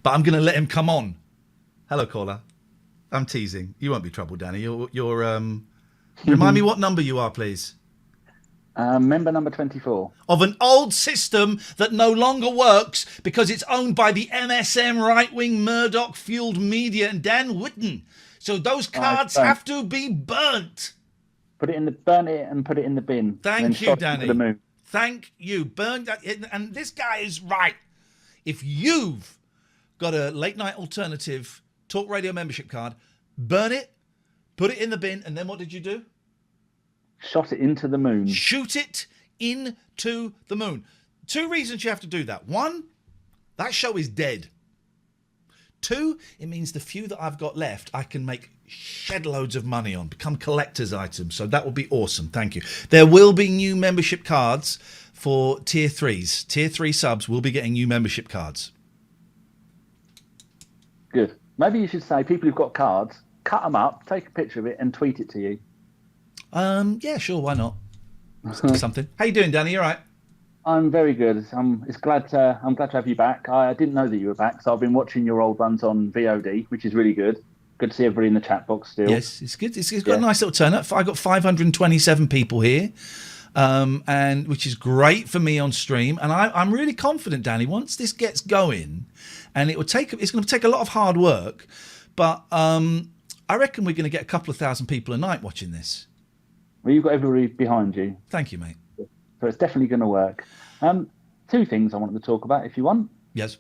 But I'm going to let him come on. Hello, caller. I'm teasing. You won't be trouble, Danny. You're remind me what number you are, please. Member number 24. Of an old system that no longer works because it's owned by the MSM right-wing Murdoch-fueled media and Dan Whitten. So those cards have to be burnt. Burn it and put it in the bin. Thank you, Danny. Thank you. Burn that. And this guy is right. If you've got a late-night alternative talk radio membership card, burn it, put it in the bin, and then what did you do? Shot it into the moon. Shoot it into the moon. 2 reasons you have to do that. 1, that show is dead. 2, it means the few that I've got left, I can make shed loads of money on, become collector's items. So that would be awesome. Thank you. There will be new membership cards for tier 3s. Tier 3 subs will be getting new membership cards. Good. Maybe you should say people who've got cards, cut them up, take a picture of it and tweet it to you. Yeah, sure, why not? Something. How you doing, Danny? You all right? I'm very good. I'm glad to have you back. I didn't know that you were back, so I've been watching your old runs on VOD, which is really good. Good to see everybody in the chat box still. Yes, it's good. It's got a nice little turn up. I got 527 people here, and which is great for me on stream. And I'm really confident, Danny. Once this gets going, and it's going to take a lot of hard work, but I reckon we're going to get a couple of thousand people a night watching this. Well, you've got everybody behind you. Thank you, mate. So it's definitely going to work. 2 things I wanted to talk about, if you want. Yes.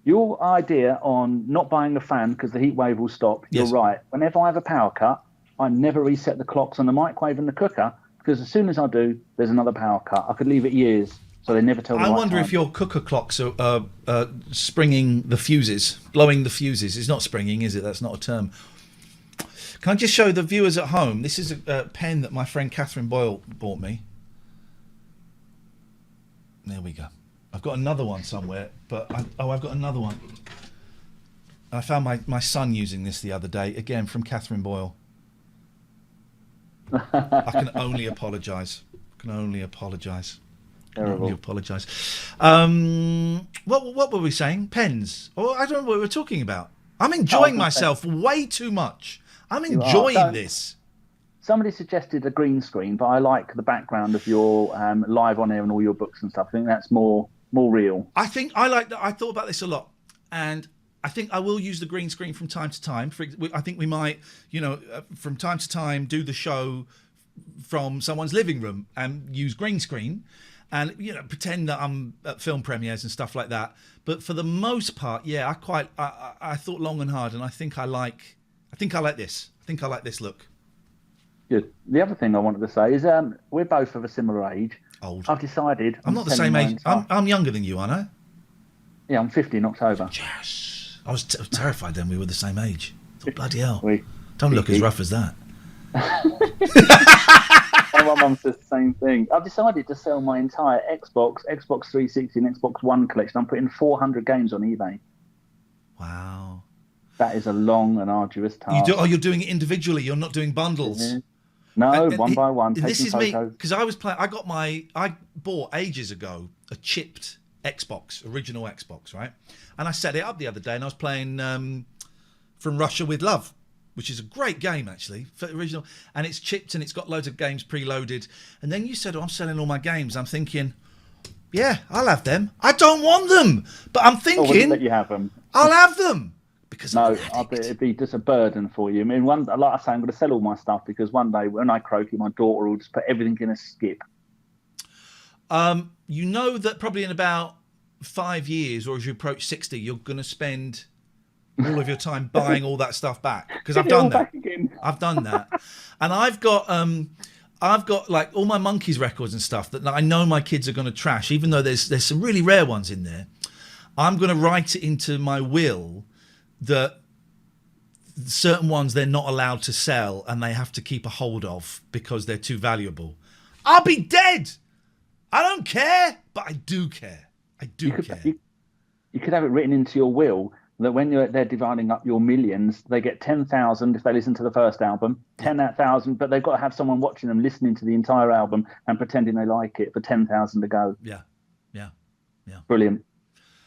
Your idea on not buying a fan because the heat wave will stop, yes. You're right. Whenever I have a power cut, I never reset the clocks on the microwave and the cooker because as soon as I do, there's another power cut. I could leave it years, so they never tell me. I wonder if your cooker clocks are springing the fuses, blowing the fuses. It's not springing, is it? That's not a term. Can I just show the viewers at home? This is a pen that my friend Catherine Boyle bought me. There we go. I've got another one somewhere, but I've got another one. I found my son using this the other day, again from Catherine Boyle. I can only apologise. Terrible. Only apologise. What were we saying? Pens? Oh, I don't know what we were talking about. I'm enjoying myself way too much. I'm enjoying this. Somebody suggested a green screen, but I like the background of your live on air and all your books and stuff. I think that's more real. I think I like that. I thought about this a lot, and I think I will use the green screen from time to time. I think we might, from time to time, do the show from someone's living room and use green screen, and pretend that I'm at film premieres and stuff like that. But for the most part, yeah, I thought long and hard, and I think I like this. I think I like this look. Good. The other thing I wanted to say is we're both of a similar age. Old. I've decided. I'm not the same age. I'm younger than you, aren't I? Yeah, I'm 50 in October. Yes. I was terrified then we were the same age. Oh, bloody hell. Don't look as rough as that. My mum says the same thing. I've decided to sell my entire Xbox 360 and Xbox One collection. I'm putting 400 games on eBay. Wow. That is a long and arduous task. You're doing it individually. You're not doing bundles. Mm-hmm. No, one by one. This is photos. me because I was playing. I bought ages ago a chipped Xbox, original Xbox, right? And I set it up the other day, and I was playing From Russia with Love, which is a great game actually, for original. And it's chipped, and it's got loads of games preloaded. And then you said, "Oh, I'm selling all my games." I'm thinking, Yeah, I'll have them. I don't want them, but I'm I wouldn't thinking let you have them. I'll have them. Because no, it'd be just a burden for you. I mean, like I say, I'm going to sell all my stuff because one day when I croaky, my daughter will just put everything in a skip. You know that probably in about 5 years, or as you approach 60, you're going to spend all of your time buying all that stuff back, because I've done that. I've done that, and I've got like all my Monkeys records and stuff that I know my kids are going to trash, even though there's some really rare ones in there. I'm going to write it into my will that certain ones they're not allowed to sell and they have to keep a hold of because they're too valuable. I'll be dead. I don't care, but I do care. I do care. You could have it written into your will that when they're dividing up your millions, they get 10,000 if they listen to the first album, 10,000, but they've got to have someone watching them listening to the entire album and pretending they like it for 10,000 to go. Yeah. Brilliant.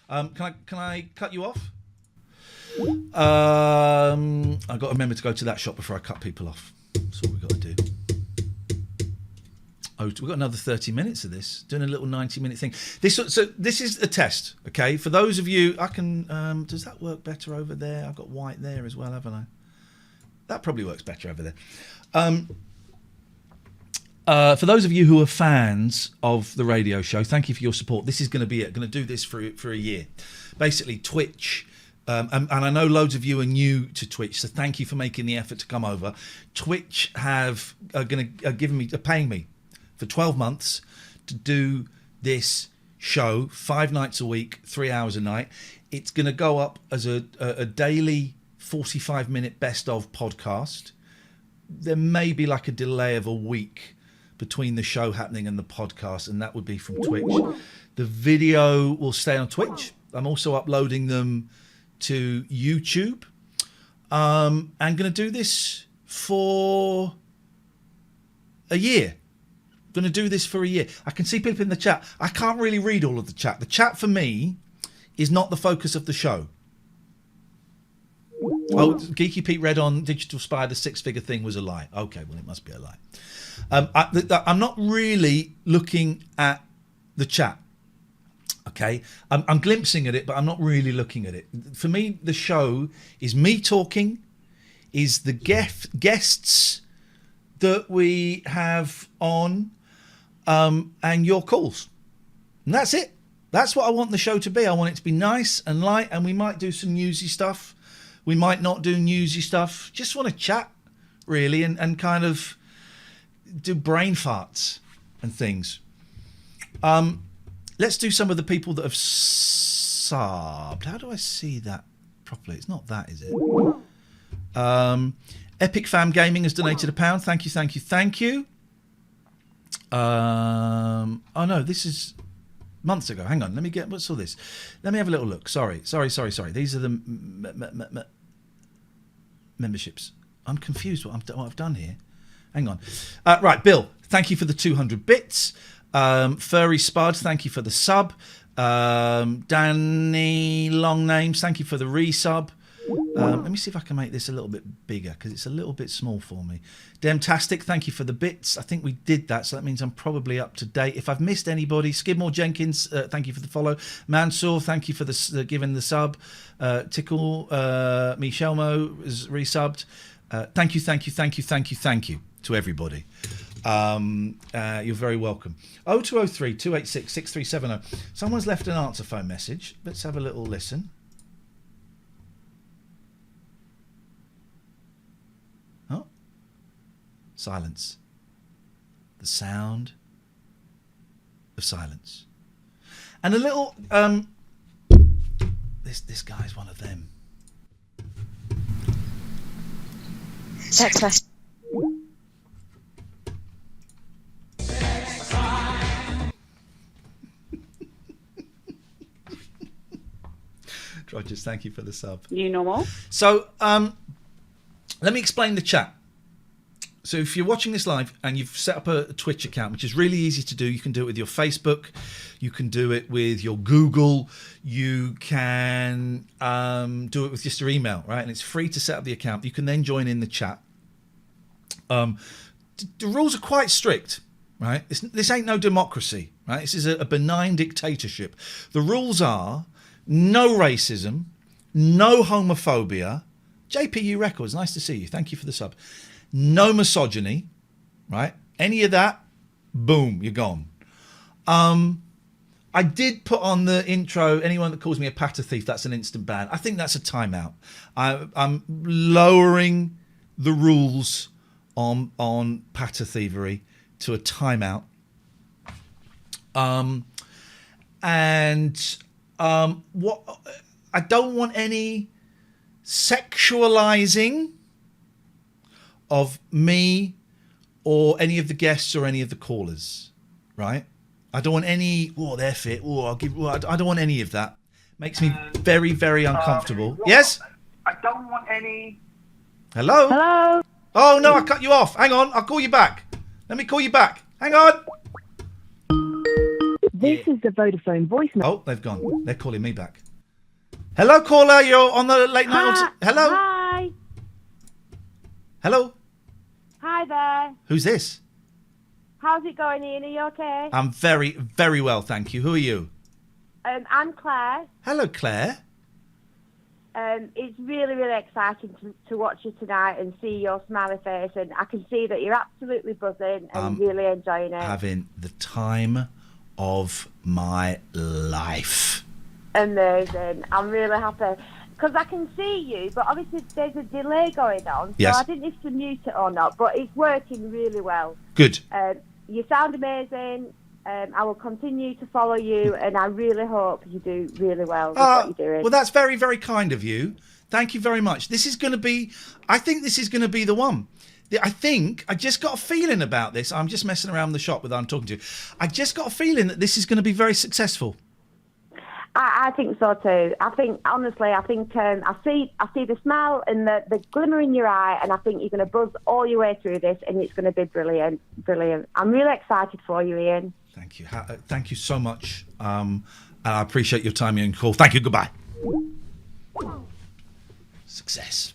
Can I cut you off? I've got to remember to go to that shop before I cut people off. That's what we've got to do. Oh, we've got another 30 minutes of this, doing a little 90-minute thing. So this is a test, okay? For those of you, I can... does that work better over there? I've got white there as well, haven't I? That probably works better over there. For those of you who are fans of the radio show, thank you for your support. This is going to be it. Going to do this for a year. Basically, Twitch... and I know loads of you are new to Twitch, so thank you for making the effort to come over. Twitch are paying me for 12 months to do this show 5 nights a week, 3 hours a night. It's going to go up as a daily 45-minute best of podcast. There may be like a delay of a week between the show happening and the podcast, and that would be from Twitch. The video will stay on Twitch. I'm also uploading them to YouTube. I'm going to do this for a year. Going to do this for a year. I can see people in the chat. I can't really read all of the chat. The chat for me is not the focus of the show. Oh, Geeky Pete read on Digital Spy, the 6-figure thing was a lie. Okay, well, it must be a lie. I'm not really looking at the chat. Okay, I'm glimpsing at it, but I'm not really looking at it. For me, the show is me talking, is the guests that we have on, and your calls. And that's it. That's what I want the show to be. I want it to be nice and light, and we might do some newsy stuff. We might not do newsy stuff. Just want to chat, really, and kind of do brain farts and things. Let's do some of the people that have subbed. How do I see that properly? It's not that, is it? Epic Fam Gaming has donated £1. Thank you. Oh no, this is months ago. Hang on, let me get... What's all this? Let me have a little look. Sorry. These are the memberships. I'm confused what I've done here. Hang on. Right, Bill, thank you for the 200 bits. Furry Spud, thank you for the sub. Danny Long Names, thank you for the resub. Let me see if I can make this a little bit bigger because it's a little bit small for me. Demtastic, thank you for the bits. I think we did that, so that means I'm probably up to date. If I've missed anybody, Skidmore Jenkins, thank you for the follow. Mansour, thank you for the giving the sub. Tickle Michelmo is resubbed. Thank you to everybody. You're very welcome. 0203 286 6370. Someone's left an answer phone message. Let's have a little listen. Oh, silence. The sound of silence. And a little this guy's one of them. Text message. Rogers, thank you for the sub. New normal. So, let me explain the chat. So if you're watching this live and you've set up a Twitch account, which is really easy to do, you can do it with your Facebook, you can do it with your Google, you can do it with just your email, right? And it's free to set up the account. You can then join in the chat. The rules are quite strict. right? This ain't no democracy, right? This is a benign dictatorship. The rules are no racism, no homophobia. JPU Records, nice to see you. Thank you for the sub. No misogyny, right? Any of that, boom, you're gone. I did put on the intro, anyone that calls me a patter thief, that's an instant ban. I think that's a timeout. I'm lowering the rules on patter thievery to a timeout. What I don't want any sexualizing of me or any of the guests or any of the callers, right? I don't want any, they're fit, I don't want any of that. Makes me very, very uncomfortable. Yes? I don't want any. Hello? Hello? Oh, no, I cut you off. Hang on, I'll call you back. Let me call you back. Hang on. This is the Vodafone voicemail. Oh, they've gone. They're calling me back. Hello, caller. You're on the late night. Hello? Hi. Hello? Hi there. Who's this? How's it going, Ian? Are you okay? I'm very, very well, thank you. Who are you? I'm Claire. Hello, Claire. It's really, really exciting to watch you tonight and see your smiley face, and I can see that you're absolutely buzzing and really enjoying it. Having the time of my life. Amazing. I'm really happy. Because I can see you, but obviously there's a delay going on, so yes. I didn't know if to mute it or not, but it's working really well. Good. You sound amazing. I will continue to follow you, and I really hope you do really well with what you're doing. Well, that's very, very kind of you. Thank you very much. This is going to be, I think this is going to be the one. I just got a feeling about this. I'm just messing around the shop with who I'm talking to. I just got a feeling that this is going to be very successful. I think so too. I think, honestly, I see the smile and the glimmer in your eye, and I think you're going to buzz all your way through this, and it's going to be brilliant. Brilliant. I'm really excited for you, Ian. Thank you. Thank you so much. And I appreciate your time and call. Thank you. Goodbye. Success.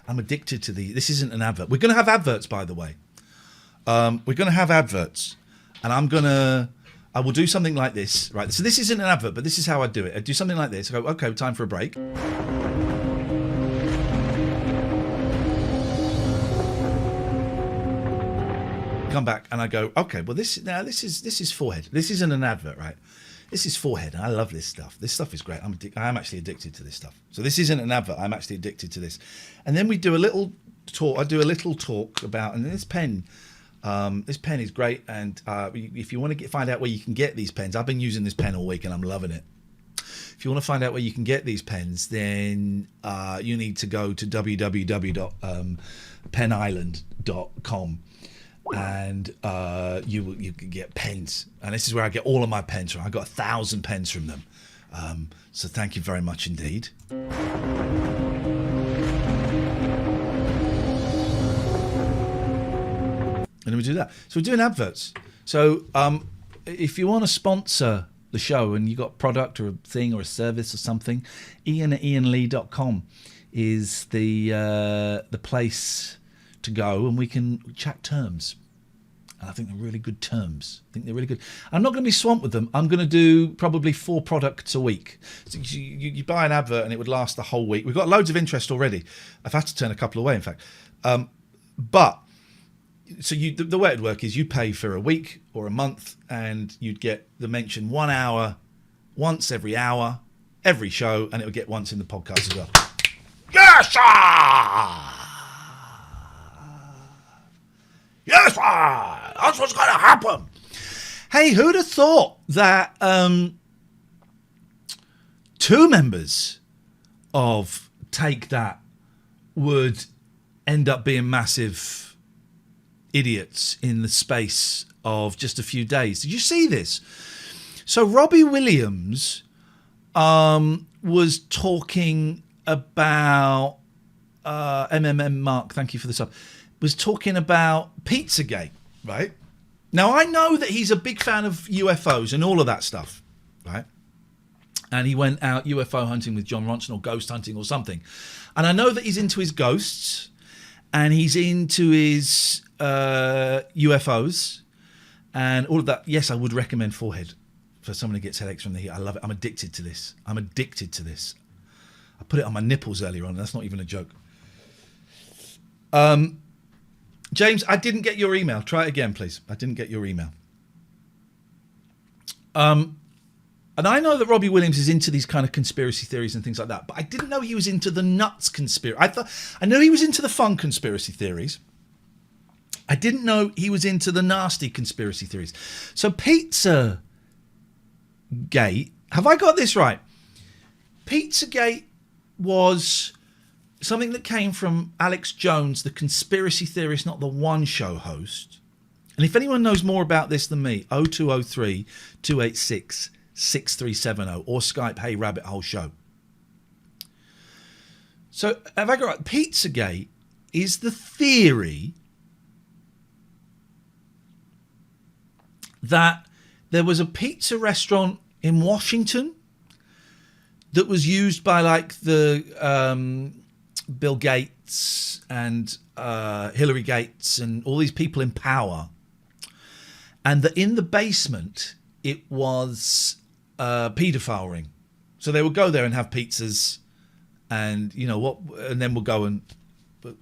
I'm addicted to this isn't an advert. We're going to have adverts, by the way. We're going to have adverts, and I will do something like this, right? So this isn't an advert, but this is how I do it. I do something like this. I go, okay, time for a break. Come back and I go, okay, well this is Forehead. This isn't an advert, right? This is Forehead, and I love this stuff. This stuff is great. I am actually addicted to this stuff. So this isn't an advert. I'm actually addicted to this. And then we do a little talk. I do a little talk about, and this pen is great. And if you want to find out where you can get these pens, I've been using this pen all week and I'm loving it. If you want to find out where you can get these pens, then you need to go to www.penisland.com. And you can get pens, and this is where I get all of my pens from. I got 1,000 pens from them, so thank you very much indeed. And then we do that. So we're doing adverts. So if you want to sponsor the show and you got a product or a thing or a service or something, Iain at iainlee.com is the place to go, and we can chat terms. And I think they're really good terms. I think they're really good. I'm not going to be swamped with them. I'm going to do probably 4 products a week. So you buy an advert and it would last the whole week. We've got loads of interest already. I've had to turn a couple away, in fact. But so the way it'd work is you pay for a week or a month, and you'd get the mention 1 hour once every hour, every show, and it would get once in the podcast as well. Yes, sir! Yes, that's what's going to happen. Hey, who'd have thought that 2 members of Take That would end up being massive idiots in the space of just a few days? Did you see this? So Robbie Williams was talking about MMM Mark, thank you for the sub, was talking about Pizzagate, right? Now, I know that he's a big fan of UFOs and all of that stuff, right? And he went out UFO hunting with John Ronson, or ghost hunting or something. And I know that he's into his ghosts, and he's into his UFOs and all of that, yes, I would recommend Forehead for someone who gets headaches from the heat. I love it. I'm addicted to this. I put it on my nipples earlier on. That's not even a joke. James, I didn't get your email. Try it again, please. I didn't get your email. And I know that Robbie Williams is into these kind of conspiracy theories and things like that, but I didn't know he was into the nuts conspiracy. I know he was into the fun conspiracy theories. I didn't know he was into the nasty conspiracy theories. So Pizzagate, have I got this right? Pizzagate was something that came from Alex Jones, the conspiracy theorist, not the One Show host. And if anyone knows more about this than me, 0203 286 6370 or Skype Hey Rabbit Hole Show. So have I got right? Pizzagate is the theory that there was a pizza restaurant in Washington that was used by like the Bill Gates and Hillary Gates and all these people in power, and that in the basement it was paedophile ring. So they would go there and have pizzas, and and then we'll go and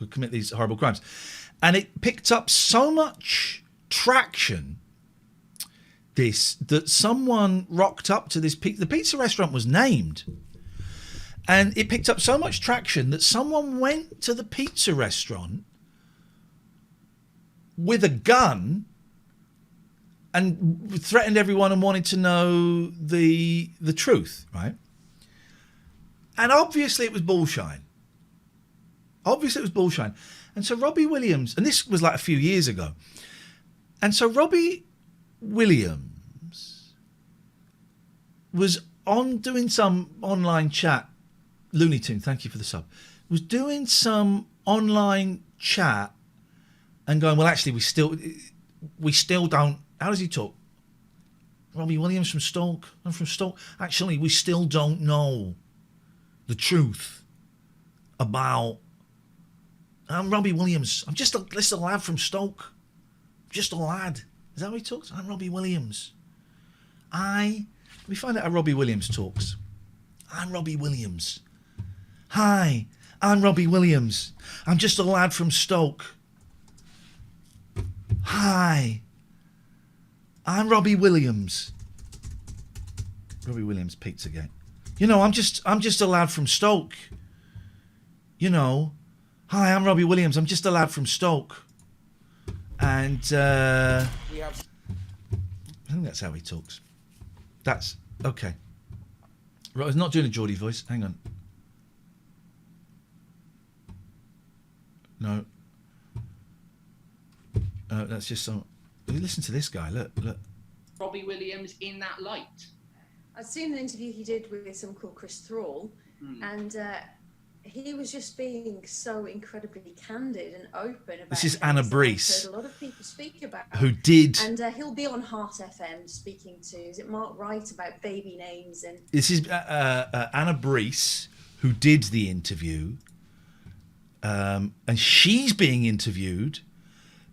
commit these horrible crimes. And it picked up so much traction, that someone rocked up to this the pizza restaurant was named, and it picked up so much traction that someone went to the pizza restaurant with a gun and threatened everyone and wanted to know the truth, right? And obviously it was bullshine. And so Robbie Williams, and this was like a few years ago, and so Robbie Williams was on doing some online chat. Looney Tune, thank you for the sub. Was doing some online chat and going, well, actually, we still don't. How does he talk? Robbie Williams from Stoke. I'm from Stoke. Actually, we still don't know the truth about. I'm Robbie Williams. I'm just a lad from Stoke. Just a lad. Is that how he talks? I'm Robbie Williams. Let me find out how Robbie Williams talks. I'm Robbie Williams. Hi, I'm Robbie Williams. I'm just a lad from Stoke. Hi, I'm Robbie Williams. Robbie Williams, Pizzagate. I'm just a lad from Stoke. Hi, I'm Robbie Williams. I'm just a lad from Stoke. And I think that's how he talks. That's okay. Right, he's not doing a Geordie voice. Hang on. No. That's just some. Listen to this guy. Look. Robbie Williams in that light. I'd seen an interview he did with someone called Chris Thrall, and he was just being so incredibly candid and open about. This is Anna Brees. I've heard a lot of people speak about. Who did? And he'll be on Heart FM speaking to. Is it Mark Wright about baby names and? This is Anna Brees, who did the interview, and she's being interviewed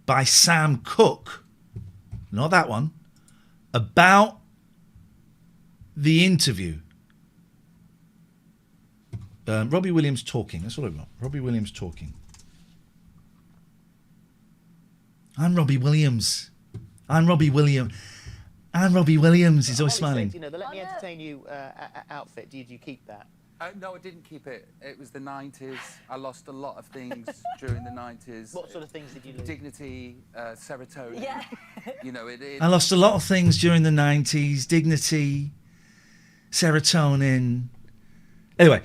by Sam Cooke, not that one, about the interview. Robbie Williams talking. That's what I want. Robbie Williams talking. I'm Robbie Williams. I'm Robbie Williams. I'm Robbie Williams. He's always smiling. Said, the Let Me Entertain You outfit, did you keep that? No, I didn't keep it. It was the 90s. I lost a lot of things during the 90s. What sort of things did you lose? Dignity, serotonin. Yeah. I lost a lot of things during the 90s. Dignity, serotonin. Anyway,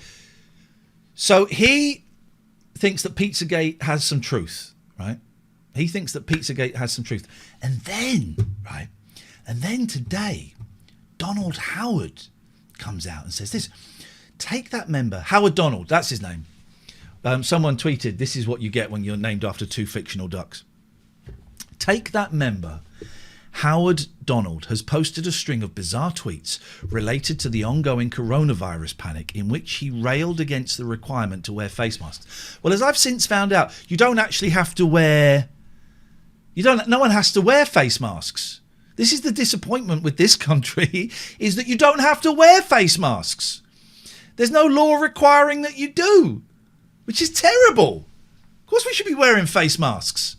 so he thinks that Pizzagate has some truth, right? He thinks that Pizzagate has some truth. And then today, Donald Howard comes out and says this. Take that member, Howard Donald, that's his name. Someone tweeted, this is what you get when you're named after two fictional ducks. Take that member, Howard Donald, has posted a string of bizarre tweets related to the ongoing coronavirus panic in which he railed against the requirement to wear face masks. Well, as I've since found out, you don't actually have to wear No one has to wear face masks. This is the disappointment with this country, is that you don't have to wear face masks. There's no law requiring that you do, which is terrible. Of course we should be wearing face masks.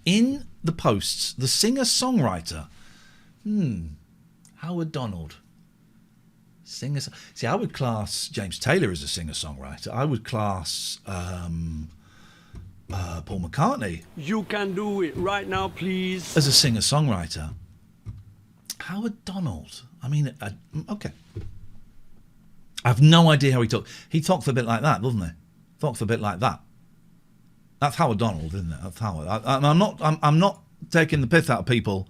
In the posts, the singer-songwriter, Howard Donald. See, I would class James Taylor as a singer-songwriter. I would class Paul McCartney. You can do it right now, please. As a singer-songwriter. Howard Donald. I mean, okay. I have no idea how he talks. He talks a bit like that, doesn't he? Talks a bit like that. That's Howard Donald, isn't it? That's Howard. I'm not taking the piss out of people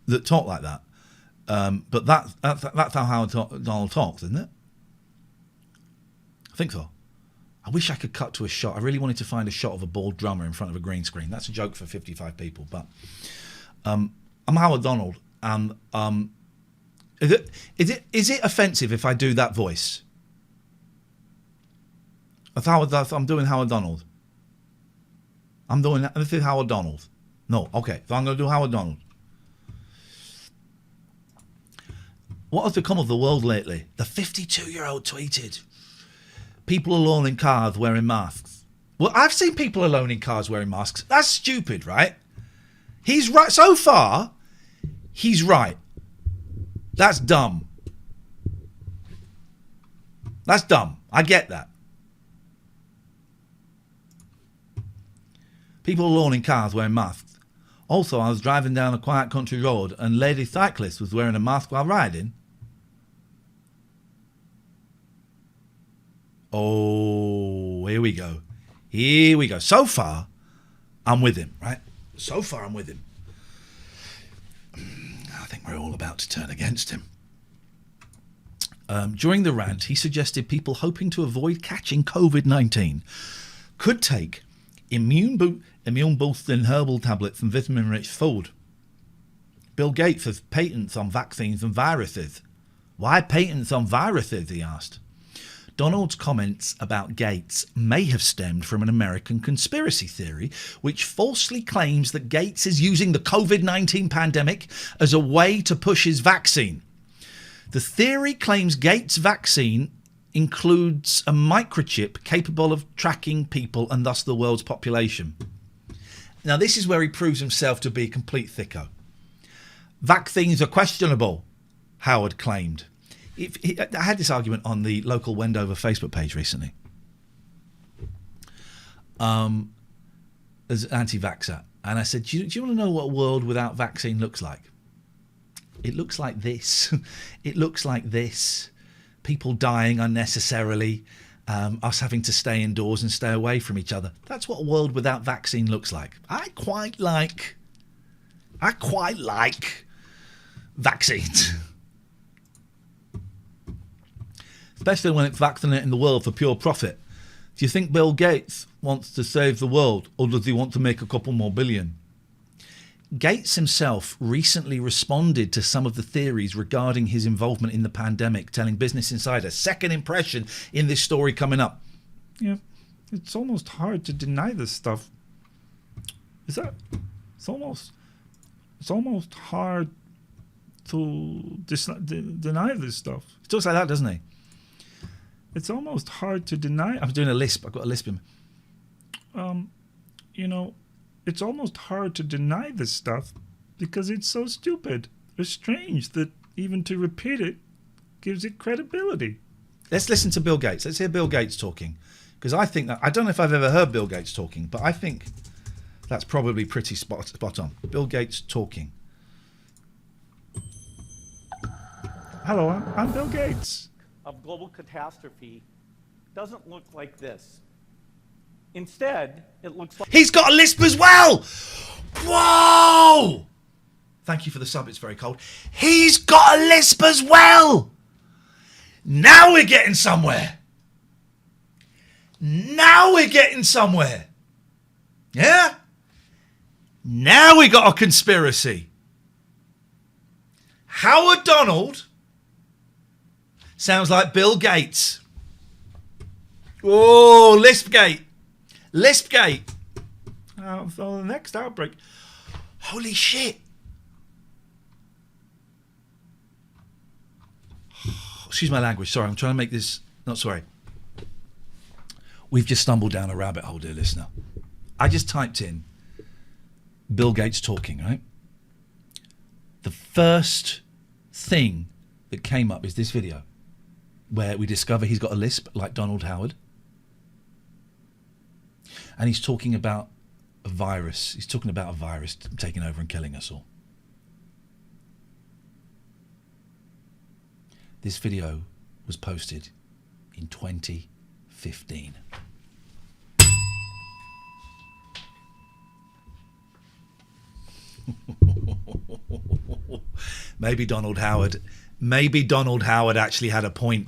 that talk like that. But that's how Howard Donald talks, isn't it? I think so. I wish I could cut to a shot. I really wanted to find a shot of a bald drummer in front of a green screen. That's a joke for 55 people. But I'm Howard Donald, and is it offensive if I do that voice? I'm doing Howard Donald. This is Howard Donald. No, okay. So I'm going to do Howard Donald. What has become of the world lately? The 52-year-old tweeted, people alone in cars wearing masks. Well, I've seen people alone in cars wearing masks. That's stupid, right? He's right. So far, he's right. That's dumb. That's dumb. I get that. People alone in cars wearing masks. Also, I was driving down a quiet country road and lady cyclist was wearing a mask while riding. Oh, here we go. Here we go. So far, I'm with him, right? So far, I'm with him. I think we're all about to turn against him. During the rant, he suggested people hoping to avoid catching COVID-19 could take immune-boosting herbal tablets and vitamin-rich food. Bill Gates has patents on vaccines and viruses. Why patents on viruses, he asked. Donald's comments about Gates may have stemmed from an American conspiracy theory which falsely claims that Gates is using the COVID-19 pandemic as a way to push his vaccine. The theory claims Gates' vaccine includes a microchip capable of tracking people and thus the world's population. Now, this is where he proves himself to be a complete thicko. Vaccines are questionable, Howard claimed. I had this argument on the local Wendover Facebook page recently. As anti-vaxxer. And I said, do you want to know what a world without vaccine looks like? It looks like this. It looks like this. People dying unnecessarily, us having to stay indoors and stay away from each other. That's what a world without vaccine looks like. I quite like vaccines. Especially when it's vaccinating the world for pure profit. Do you think Bill Gates wants to save the world, or does he want to make a couple more billion? Gates himself recently responded to some of the theories regarding his involvement in the pandemic, telling Business Insider, second impression in this story coming up. Yeah, it's almost hard to deny this stuff. It's almost hard to deny this stuff. He talks like that, doesn't he? It's almost hard to deny. I'm doing a lisp. I've got a lisp in. It's almost hard to deny this stuff because it's so stupid or strange that even to repeat it gives it credibility. Let's listen to Bill Gates. Let's hear Bill Gates talking. Because I think that, I don't know if I've ever heard Bill Gates talking, but I think that's probably pretty spot on. Bill Gates talking. Hello, I'm Bill Gates. Of global catastrophe doesn't look like this. Instead, it looks like... He's got a lisp as well! Whoa! Thank you for the sub, it's very cold. He's got a lisp as well! Now we're getting somewhere. Now we're getting somewhere. Yeah? Now we got a conspiracy. Howard Donald sounds like Bill Gates. Oh, Lispgate. Lispgate. So the next outbreak. Holy shit. Excuse my language. Sorry, I'm trying to make this... Not sorry. We've just stumbled down a rabbit hole, dear listener. I just typed in Bill Gates talking, right? The first thing that came up is this video where we discover he's got a lisp like Donald Howard. And he's talking about a virus. He's talking about a virus taking over and killing us all. This video was posted in 2015. Maybe Donald Howard actually had a point.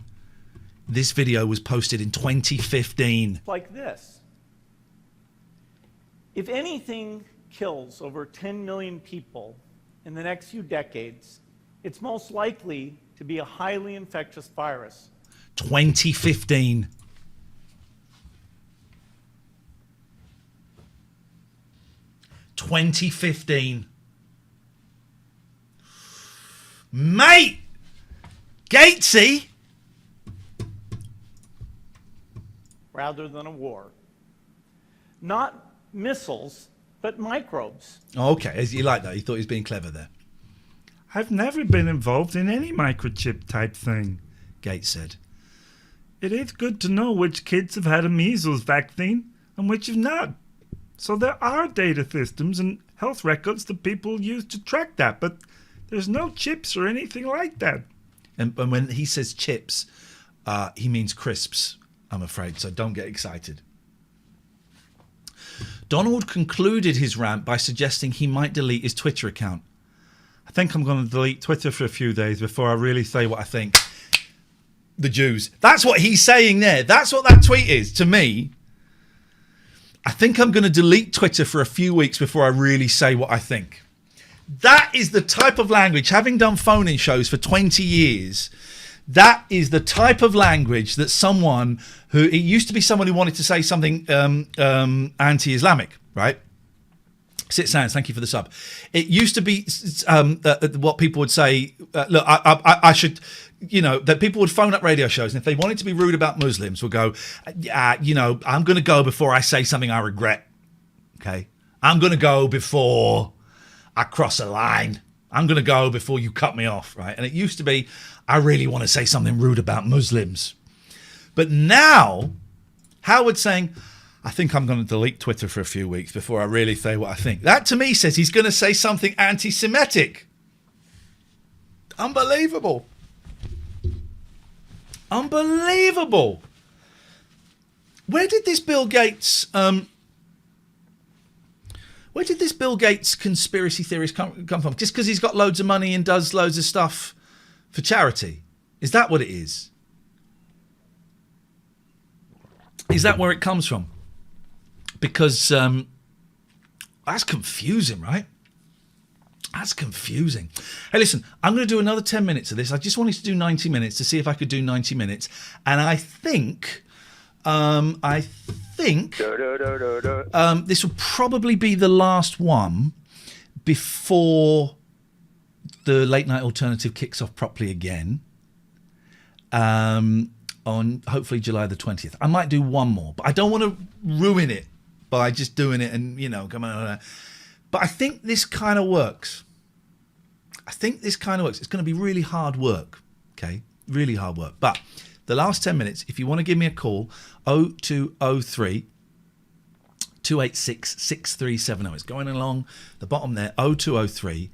This video was posted in 2015. Like this. If anything kills over 10 million people in the next few decades, it's most likely to be a highly infectious virus. 2015. Mate! Gatesy! Rather than a war. Not missiles, but microbes. Okay, you like that. You thought he was being clever there. I've never been involved in any microchip type thing, Gates said. It is good to know which kids have had a measles vaccine and which have not. So there are data systems and health records that people use to track that, but there's no chips or anything like that. And when he says chips, he means crisps, I'm afraid, so don't get excited. Donald concluded his rant by suggesting he might delete his Twitter account. I think I'm going to delete Twitter for a few days before I really say what I think. The Jews. That's what he's saying there. That's what that tweet is to me. I think I'm going to delete Twitter for a few weeks before I really say what I think. That is the type of language, having done phone-in shows for 20 years, that is the type of language that someone who, it used to be someone who wanted to say something anti-Islamic, right? Sit Sands, thank you for the sub. It used to be what people would say, look, I should, that people would phone up radio shows, and if they wanted to be rude about Muslims, would go, I'm going to go before I say something I regret, okay? I'm going to go before I cross a line. I'm going to go before you cut me off, right? And it used to be, I really want to say something rude about Muslims. But now, Howard's saying, I think I'm going to delete Twitter for a few weeks before I really say what I think. That to me says he's going to say something anti-Semitic. Unbelievable. Unbelievable. Where did this Bill Gates conspiracy theorist come from? Just because he's got loads of money and does loads of stuff for charity? Is that what it is? Is that where it comes from? Because that's confusing, right? That's confusing. Hey, listen, I'm going to do another 10 minutes of this. I just wanted to do 90 minutes to see if I could do 90 minutes. And I think this will probably be the last one before the Late Night Alternative kicks off properly again. On hopefully July the 20th. I might do one more, but I don't want to ruin it by just doing it and, come on. But I think this kind of works. It's going to be really hard work, okay? Really hard work. But the last 10 minutes, if you want to give me a call, 0203 286 6370. It's going along the bottom there, 0203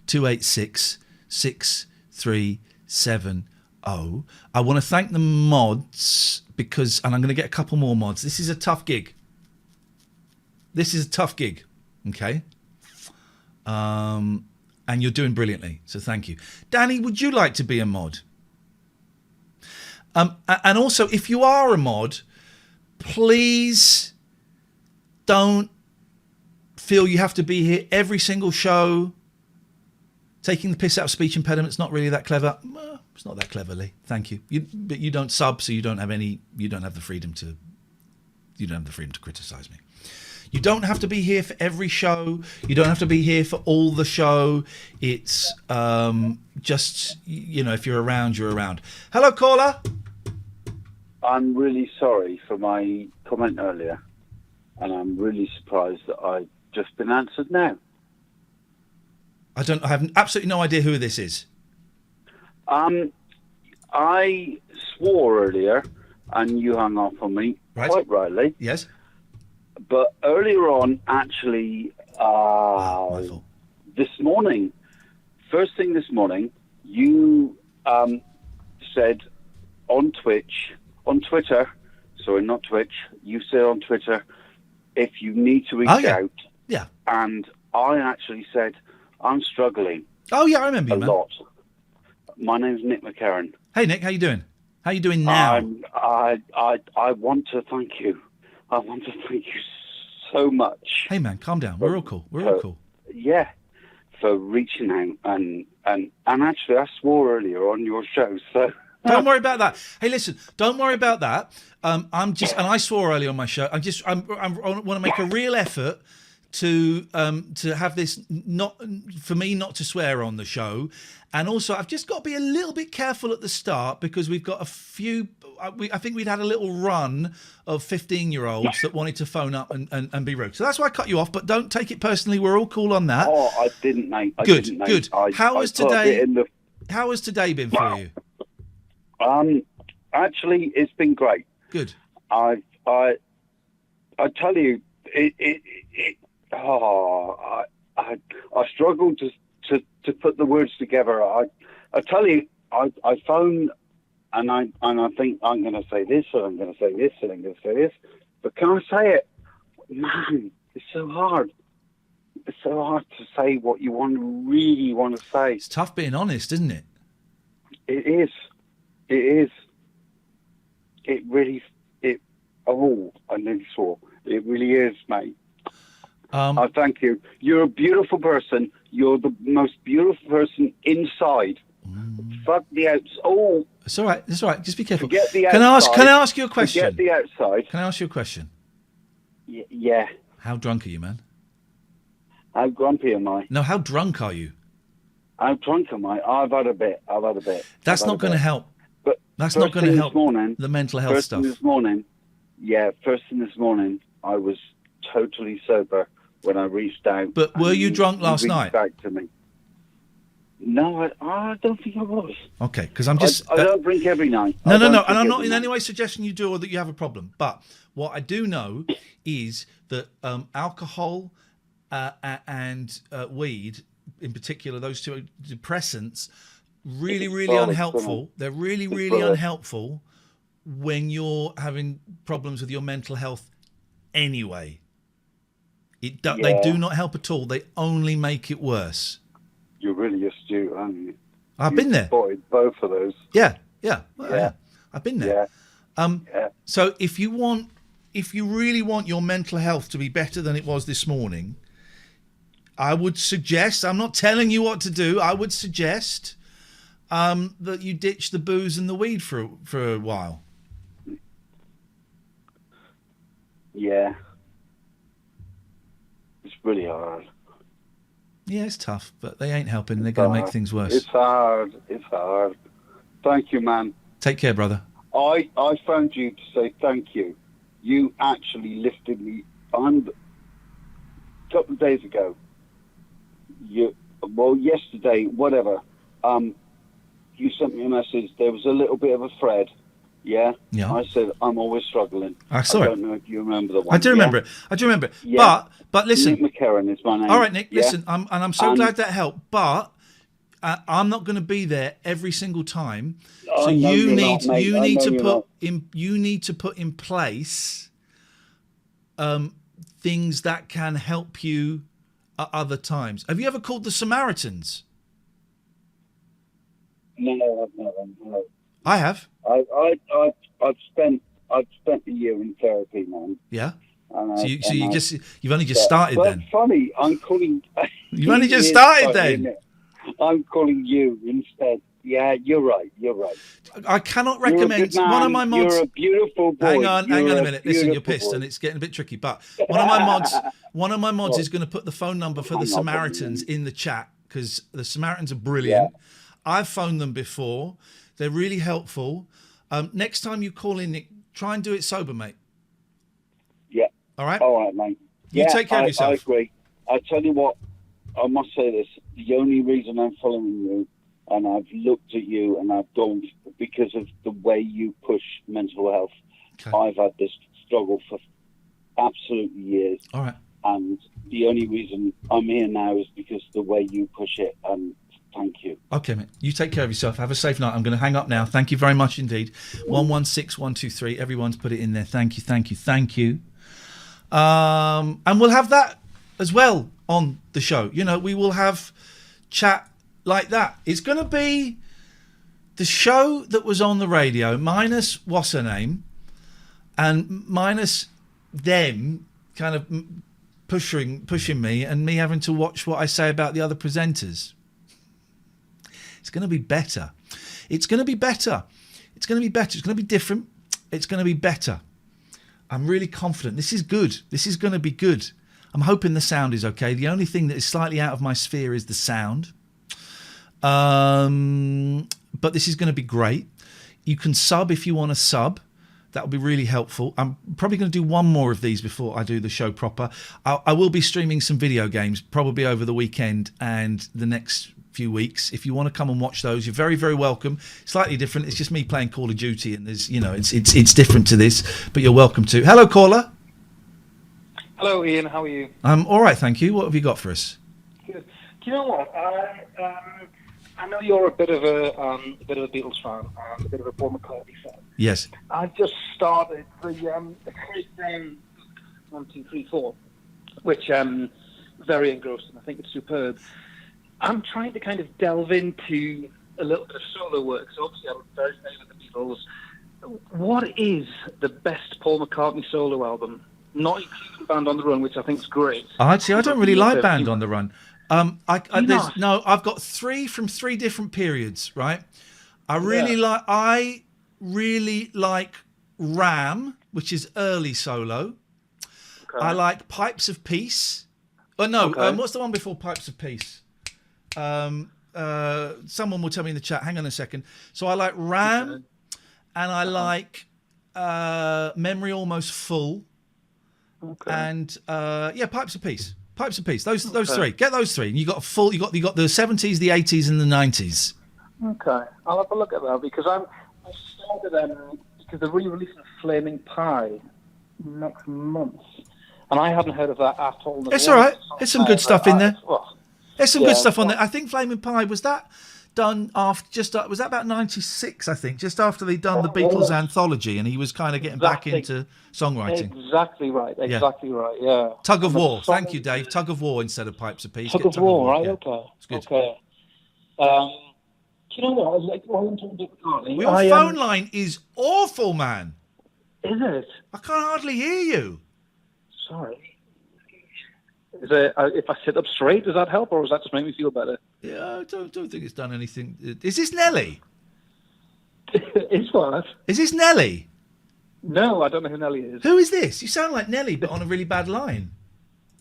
286 6370. I want to thank the mods and I'm going to get a couple more mods. This is a tough gig. Okay? And you're doing brilliantly, so thank you. Danny, would you like to be a mod? And also, if you are a mod, please don't feel you have to be here every single show. Taking the piss out of speech impediments, not really that clever. It's not that cleverly. Thank you. But you don't sub, so you don't have the freedom to criticise me. You don't have to be here for every show. You don't have to be here for all the show. It's just, if you're around, you're around. Hello, caller. I'm really sorry for my comment earlier, and I'm really surprised that I've just been answered now. I have absolutely no idea who this is. I swore earlier, and you hung up on me, quite rightly. Yes. But earlier on, actually, this morning, first thing this morning, you said on Twitter, sorry, not Twitch, you said on Twitter, if you need to reach out. Yeah. And I actually said, I'm struggling. Oh, yeah, I remember you, man. A lot. My name's Nick McCarran. Hey, Nick, how you doing? How you doing now? I want to thank you. I want to thank you so much. Hey, man, calm down. We're all cool. We're all cool. Yeah, for reaching out and actually, I swore earlier on your show, so. Don't worry about that. Hey, listen, don't worry about that. And I swore earlier on my show. I want to make a real effort to have this not to swear on the show, and also I've just got to be a little bit careful at the start because we've got a few. I think we'd had a little run of 15-year-olds that wanted to phone up and be rude. So that's why I cut you off. But don't take it personally. We're all cool on that. Oh, I didn't, mate. Good. How has today? In the... How has today been for you? Actually, it's been great. Good. I tell you, I struggled to put the words together. I tell you, I phoned and I think I'm going to say this and I'm going to say this and I'm going to say this, but can I say it? Man, it's so hard. It's so hard to say what you really want to say. It's tough being honest, isn't it? It is. It is. It really. I nearly swore. It really is, mate. I thank you. You're a beautiful person. You're the most beautiful person inside. Fuck the outside. Oh, it's all right. It's all right. Just be careful. Forget the Can outside. I ask you a question? Forget the outside. Can I ask you a question? Yeah. How drunk are you, man? How grumpy am I? No, how drunk are you? How drunk am I? I've had a bit. That's not going to help. But that's not going to help the mental health first stuff. First thing this morning, I was totally sober when I reached out. But were you drunk last reached night? Back to me. No, I don't think I was. Okay, because I'm just. I don't drink every night. No, and I'm not in any way suggesting you do or that you have a problem. But what I do know is that alcohol and weed, in particular, those two depressants, really unhelpful. They're really unhelpful when you're having problems with your mental health anyway. They do not help at all. They only make it worse. You're really astute, aren't you? I've been there. Spotted both of those. Yeah. I've been there. So if you really want your mental health to be better than it was this morning, I would suggest, I'm not telling you what to do, I would suggest that you ditch the booze and the weed for a while. Yeah. It's really hard. Yeah, it's tough, but they ain't helping. They're going to make things worse. It's hard. Thank you, man. Take care, brother. I phoned you to say thank you. You actually lifted me. A couple of days ago. Yesterday, whatever. You sent me a message. There was a little bit of a thread. Yeah. I said I'm always struggling. I saw it. I don't know if you remember the one. I do remember it. Yeah. But listen. Nick McCarran is my name. All right, Nick. Listen. I'm so glad that helped. But I'm not going to be there every single time. So you need to put in place things that can help you at other times. Have you ever called the Samaritans? No, I've never. I have. I've spent a year in therapy, man. Yeah. You've only just started then. That's funny. I'm calling. You've only just started then. I'm calling you instead. Yeah, you're right. You're right. I cannot You're a recommend good man. one of my mods. You're a beautiful boy. Hang on a You're minute. Listen, you're beautiful pissed, boy. and it's getting a bit tricky. But one of my mods is going to put the phone number for the Samaritans in the chat because the Samaritans are brilliant. Yeah. I've phoned them before. They're really helpful. Next time you call in, Nick, try and do it sober, mate. Yeah. All right. All right, mate. You take care of yourself. I agree. I tell you what, I must say this. The only reason I'm following you and I've looked at you and I've gone because of the way you push mental health. Okay. I've had this struggle for absolutely years. All right. And the only reason I'm here now is because the way you push it. And thank you. Okay, mate. You take care of yourself. Have a safe night. I'm going to hang up now. Thank you very much indeed. 116123. Everyone's put it in there. Thank you, thank you, thank you. And we'll have that as well on the show. You know, we will have chat like that. It's going to be the show that was on the radio, minus what's her name, and minus them kind of pushing me and me having to watch what I say about the other presenters. It's going to be better. It's going to be better. It's going to be better. It's going to be different. It's going to be better. I'm really confident. This is good. This is going to be good. I'm hoping the sound is okay. The only thing that is slightly out of my sphere is the sound. But this is going to be great. You can sub if you want to sub. That would be really helpful. I'm probably going to do one more of these before I do the show proper. I will be streaming some video games probably over the weekend and the next few weeks. If you want to come and watch those, you're very, very welcome. Slightly different. It's just me playing Call of Duty, and there's, you know, it's different to this, but you're welcome to. Hello, caller. Hello, Ian. How are you? I'm all right, thank you. What have you got for us? Good. Do you know what? I know you're a bit of a Beatles fan, a bit of a Paul McCartney fan. Yes. I've just started the Countdown 1, 2, 3, 4, which very engrossing. I think it's superb. I'm trying to kind of delve into a little bit of solo work. So obviously I'm very familiar with the Beatles. What is the best Paul McCartney solo album? Not including Band on the Run, which I think is great. I don't really like Band on the Run. I've got three from three different periods, right? I really like Ram, which is early solo. Okay. I like Pipes of Peace. Oh no, what's the one before Pipes of Peace? Someone will tell me in the chat. Hang on a second. So I like Ram, and I like Memory Almost Full, and Pipes of Peace. Pipes of Peace. Those three. Get those three. And you got the 70s, the 80s, and the 90s. Okay, I'll have a look at that because I started because they're re-releasing Flaming Pie next month, and I hadn't heard of that at all. It's all right. There's some good stuff in there. There's some good stuff on there. I think Flaming Pie was that done after was that about 96? I think just after they'd done the Beatles anthology, and he was kind of getting back into songwriting. Exactly right. Yeah. Tug of War. Thank you, Dave. Tug of War instead of Pipes of Peace. Tug of War, right? Yeah. Okay. It's good. Okay. Do you know what? I was like, while I'm talking about McCartney, your phone line is awful, man. Is it? I can't hardly hear you. Sorry. Is it, if I sit up straight, does that help, or does that just make me feel better? Yeah, I don't think it's done anything. Is this Nelly? Is what? Is this Nelly? No, I don't know who Nelly is. Who is this? You sound like Nelly, but on a really bad line.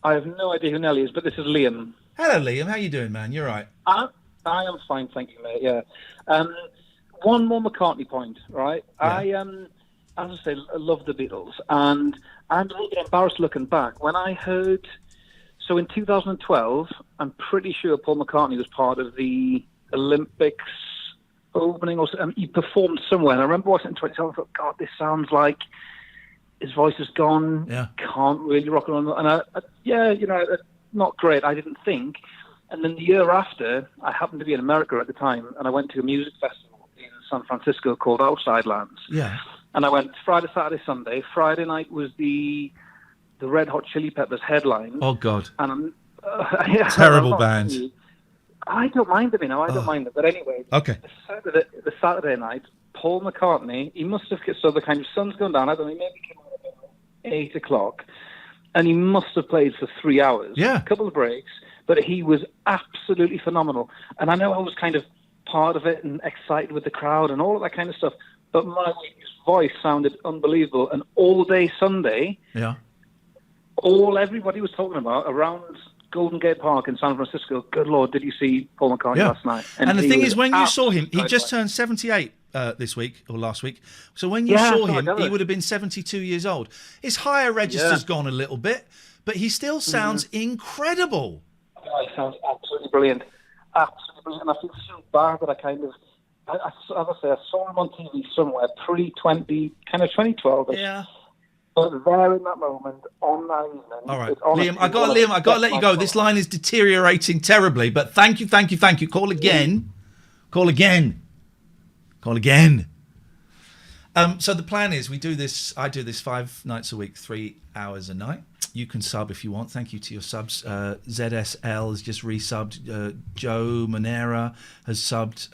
I have no idea who Nelly is, but this is Liam. Hello, Liam. How you doing, man? You're right. I am fine, thank you, mate. Yeah. One more McCartney point, right? Yeah. As I say, I love the Beatles, and I'm a little bit embarrassed looking back when I heard. So in 2012, I'm pretty sure Paul McCartney was part of the Olympics opening, or he performed somewhere. And I remember watching it in 2012 and thought, God, this sounds like his voice is gone. Yeah. Can't really rock and roll. And not great, I didn't think. And then the year after, I happened to be in America at the time, and I went to a music festival in San Francisco called Outside Lands. Yeah. And I went Friday, Saturday, Sunday. Friday night was the Red Hot Chili Peppers headline. Oh, God. And terrible band. I don't mind them, I don't mind them. But anyway, okay. The Saturday night, Paul McCartney, he must have, so the kind of sun's gone down, I don't know, he maybe came out about 8 o'clock, and he must have played for 3 hours. Yeah. A couple of breaks, but he was absolutely phenomenal. And I know I was kind of part of it and excited with the crowd and all of that kind of stuff. But my voice sounded unbelievable. And all day Sunday, Yeah. Everybody was talking about around Golden Gate Park in San Francisco. Good Lord, did you see Paul McCartney last night? And the he thing was is, when you saw him, he absolutely just turned 78 this week or last week. So when you Yeah, saw I him, got he it. would have been 72 years old. His higher register's gone a little bit, but he still sounds incredible. Oh, he sounds absolutely brilliant. Absolutely brilliant. And I feel so bad that I kind of, as I say, I saw him on TV somewhere kind of 2012. Yeah. But there in that moment, on that evening. All right, it's honestly Liam, I got to let you go. This line is deteriorating terribly, but thank you. Call again. Call again. So the plan is I do this 5 nights a week, 3 hours a night. You can sub if you want. Thank you to your subs. ZSL has just resubbed. Joe Monera has subbed.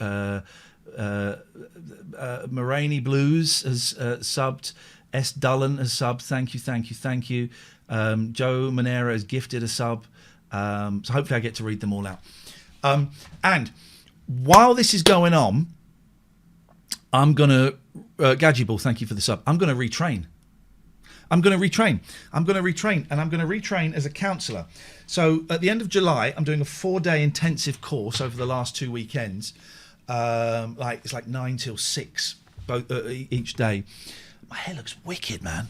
Moraine Blues has subbed. S. Dullen has subbed. Thank you. Joe Monera has gifted a sub. So hopefully I get to read them all out. And while this is going on, I'm going to... Gadgiball, thank you for the sub. I'm going to retrain. And I'm going to retrain as a counsellor. So at the end of July, I'm doing a 4-day intensive course over the last 2 weekends. It's like 9 till 6 each day. My hair looks wicked, man.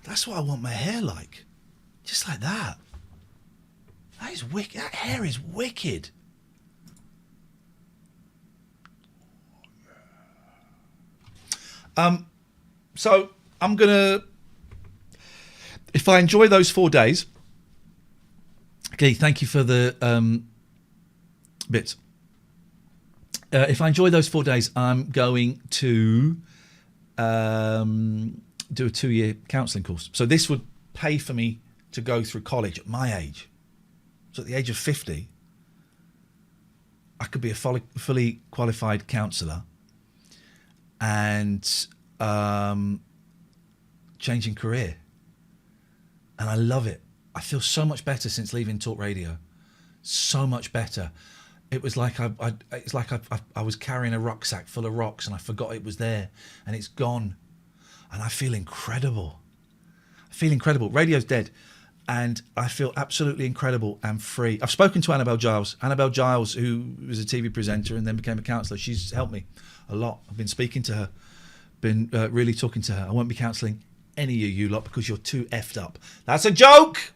That's what I want my hair like. Just like that. That is wicked. That hair is wicked. So I'm gonna, if I enjoy those 4 days, okay, thank you for the bits. If I enjoy those 4 days, I'm going to do a 2-year counselling course. So this would pay for me to go through college at my age. So at the age of 50, I could be a fully qualified counsellor and changing career. And I love it. I feel so much better since leaving Talk Radio. So much better. It was like I was carrying a rucksack full of rocks and I forgot it was there and it's gone. And I feel incredible. Radio's dead. And I feel absolutely incredible and free. I've spoken to Annabelle Giles. Annabelle Giles, who was a TV presenter and then became a counsellor. She's helped me a lot. I've been speaking to her, been really talking to her. I won't be counselling any of you lot because you're too effed up. That's a joke!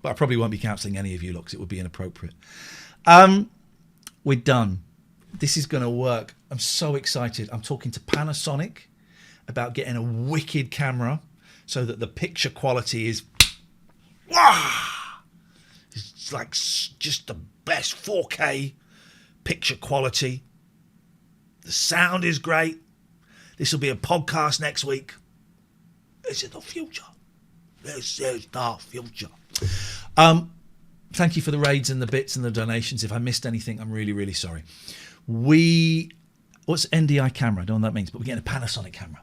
But I probably won't be counselling any of you lot because it would be inappropriate. We're done. This is going to work. I'm so excited. I'm talking to Panasonic about getting a wicked camera so that the picture quality is... It's like just the best 4K picture quality. The sound is great. This will be a podcast next week. This is the future. This is the future. Thank you for the raids and the bits and the donations. If I missed anything, I'm really, really sorry. What's NDI camera? I don't know what that means, but we're getting a Panasonic camera.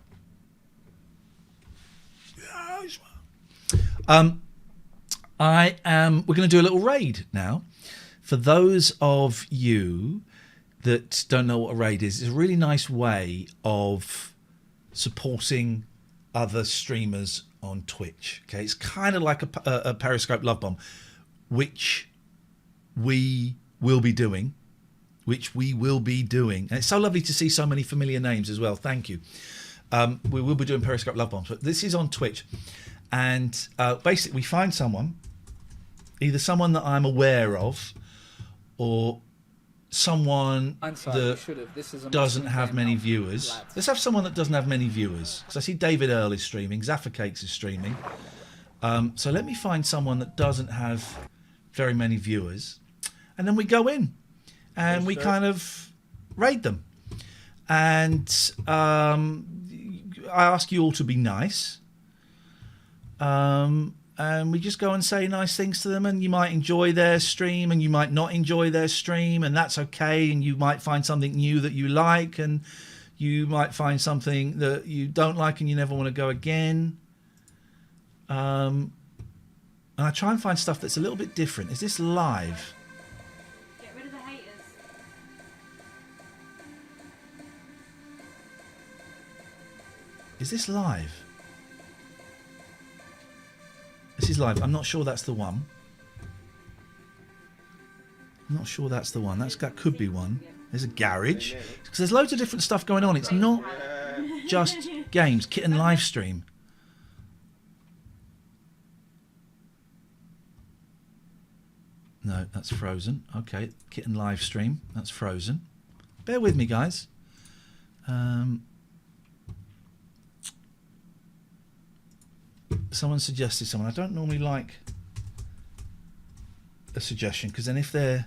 We're going to do a little raid now. For those of you that don't know what a raid is, it's a really nice way of supporting other streamers on Twitch. Okay, it's kind of like a Periscope love bomb, which we will be doing. And it's so lovely to see so many familiar names as well. Thank you. We will be doing Periscope love bombs, but this is on Twitch. And basically we find someone, either someone that I'm aware of or someone that doesn't have many viewers. Let's have someone that doesn't have many viewers. Because I see David Earl is streaming, Zaffa Cakes is streaming. So let me find someone that doesn't have very many viewers. And then we go in and we kind of raid them. And I ask you all to be nice. And we just go and say nice things to them, and you might enjoy their stream and you might not enjoy their stream, and that's okay. And you might find something new that you like, and you might find something that you don't like and you never want to go again. And I try and find stuff that's a little bit different. Is this live? Get rid of the haters. Is this live? This is live. I'm not sure that's the one. I'm not sure that's the one. That could be one. There's a garage. Because there's loads of different stuff going on. It's not just games. Kitten live stream. No, that's Frozen. Okay, Kitten live stream. That's Frozen. Bear with me, guys. Someone suggested someone. I don't normally like a suggestion because then if they're...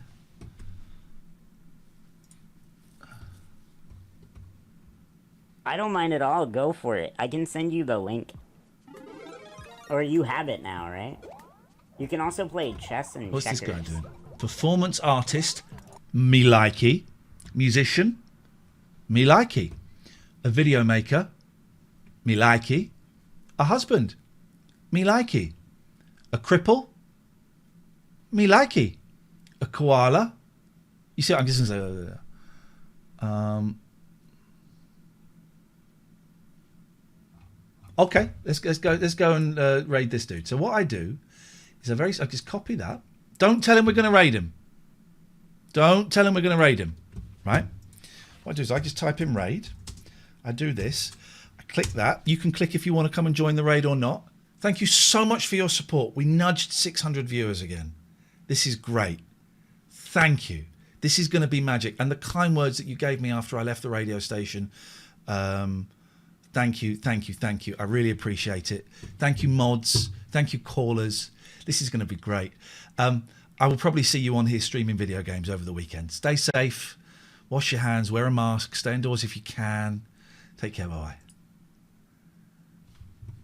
I don't mind at all. Go for it. I can send you the link. Or you have it now, right? You can also play chess and What's checkers. this guy doing? Performance artist, me likey. Musician, me likey. A video maker, me likey. A husband, me likey. A cripple, me likey. A koala. You see, I'm just going to say... Okay, let's go and raid this dude. So what I do is I just copy that. Don't tell him we're going to raid him. Don't tell him we're going to raid him. Right? What I do is I just type in raid. I do this. I click that. You can click if you want to come and join the raid or not. Thank you so much for your support. We nudged 600 viewers again. This is great. Thank you. This is going to be magic. And the kind words that you gave me after I left the radio station. Thank you. I really appreciate it. Thank you, mods. Thank you, callers. This is going to be great. I will probably see you on here streaming video games over the weekend. Stay safe. Wash your hands. Wear a mask. Stay indoors if you can. Take care. Bye-bye.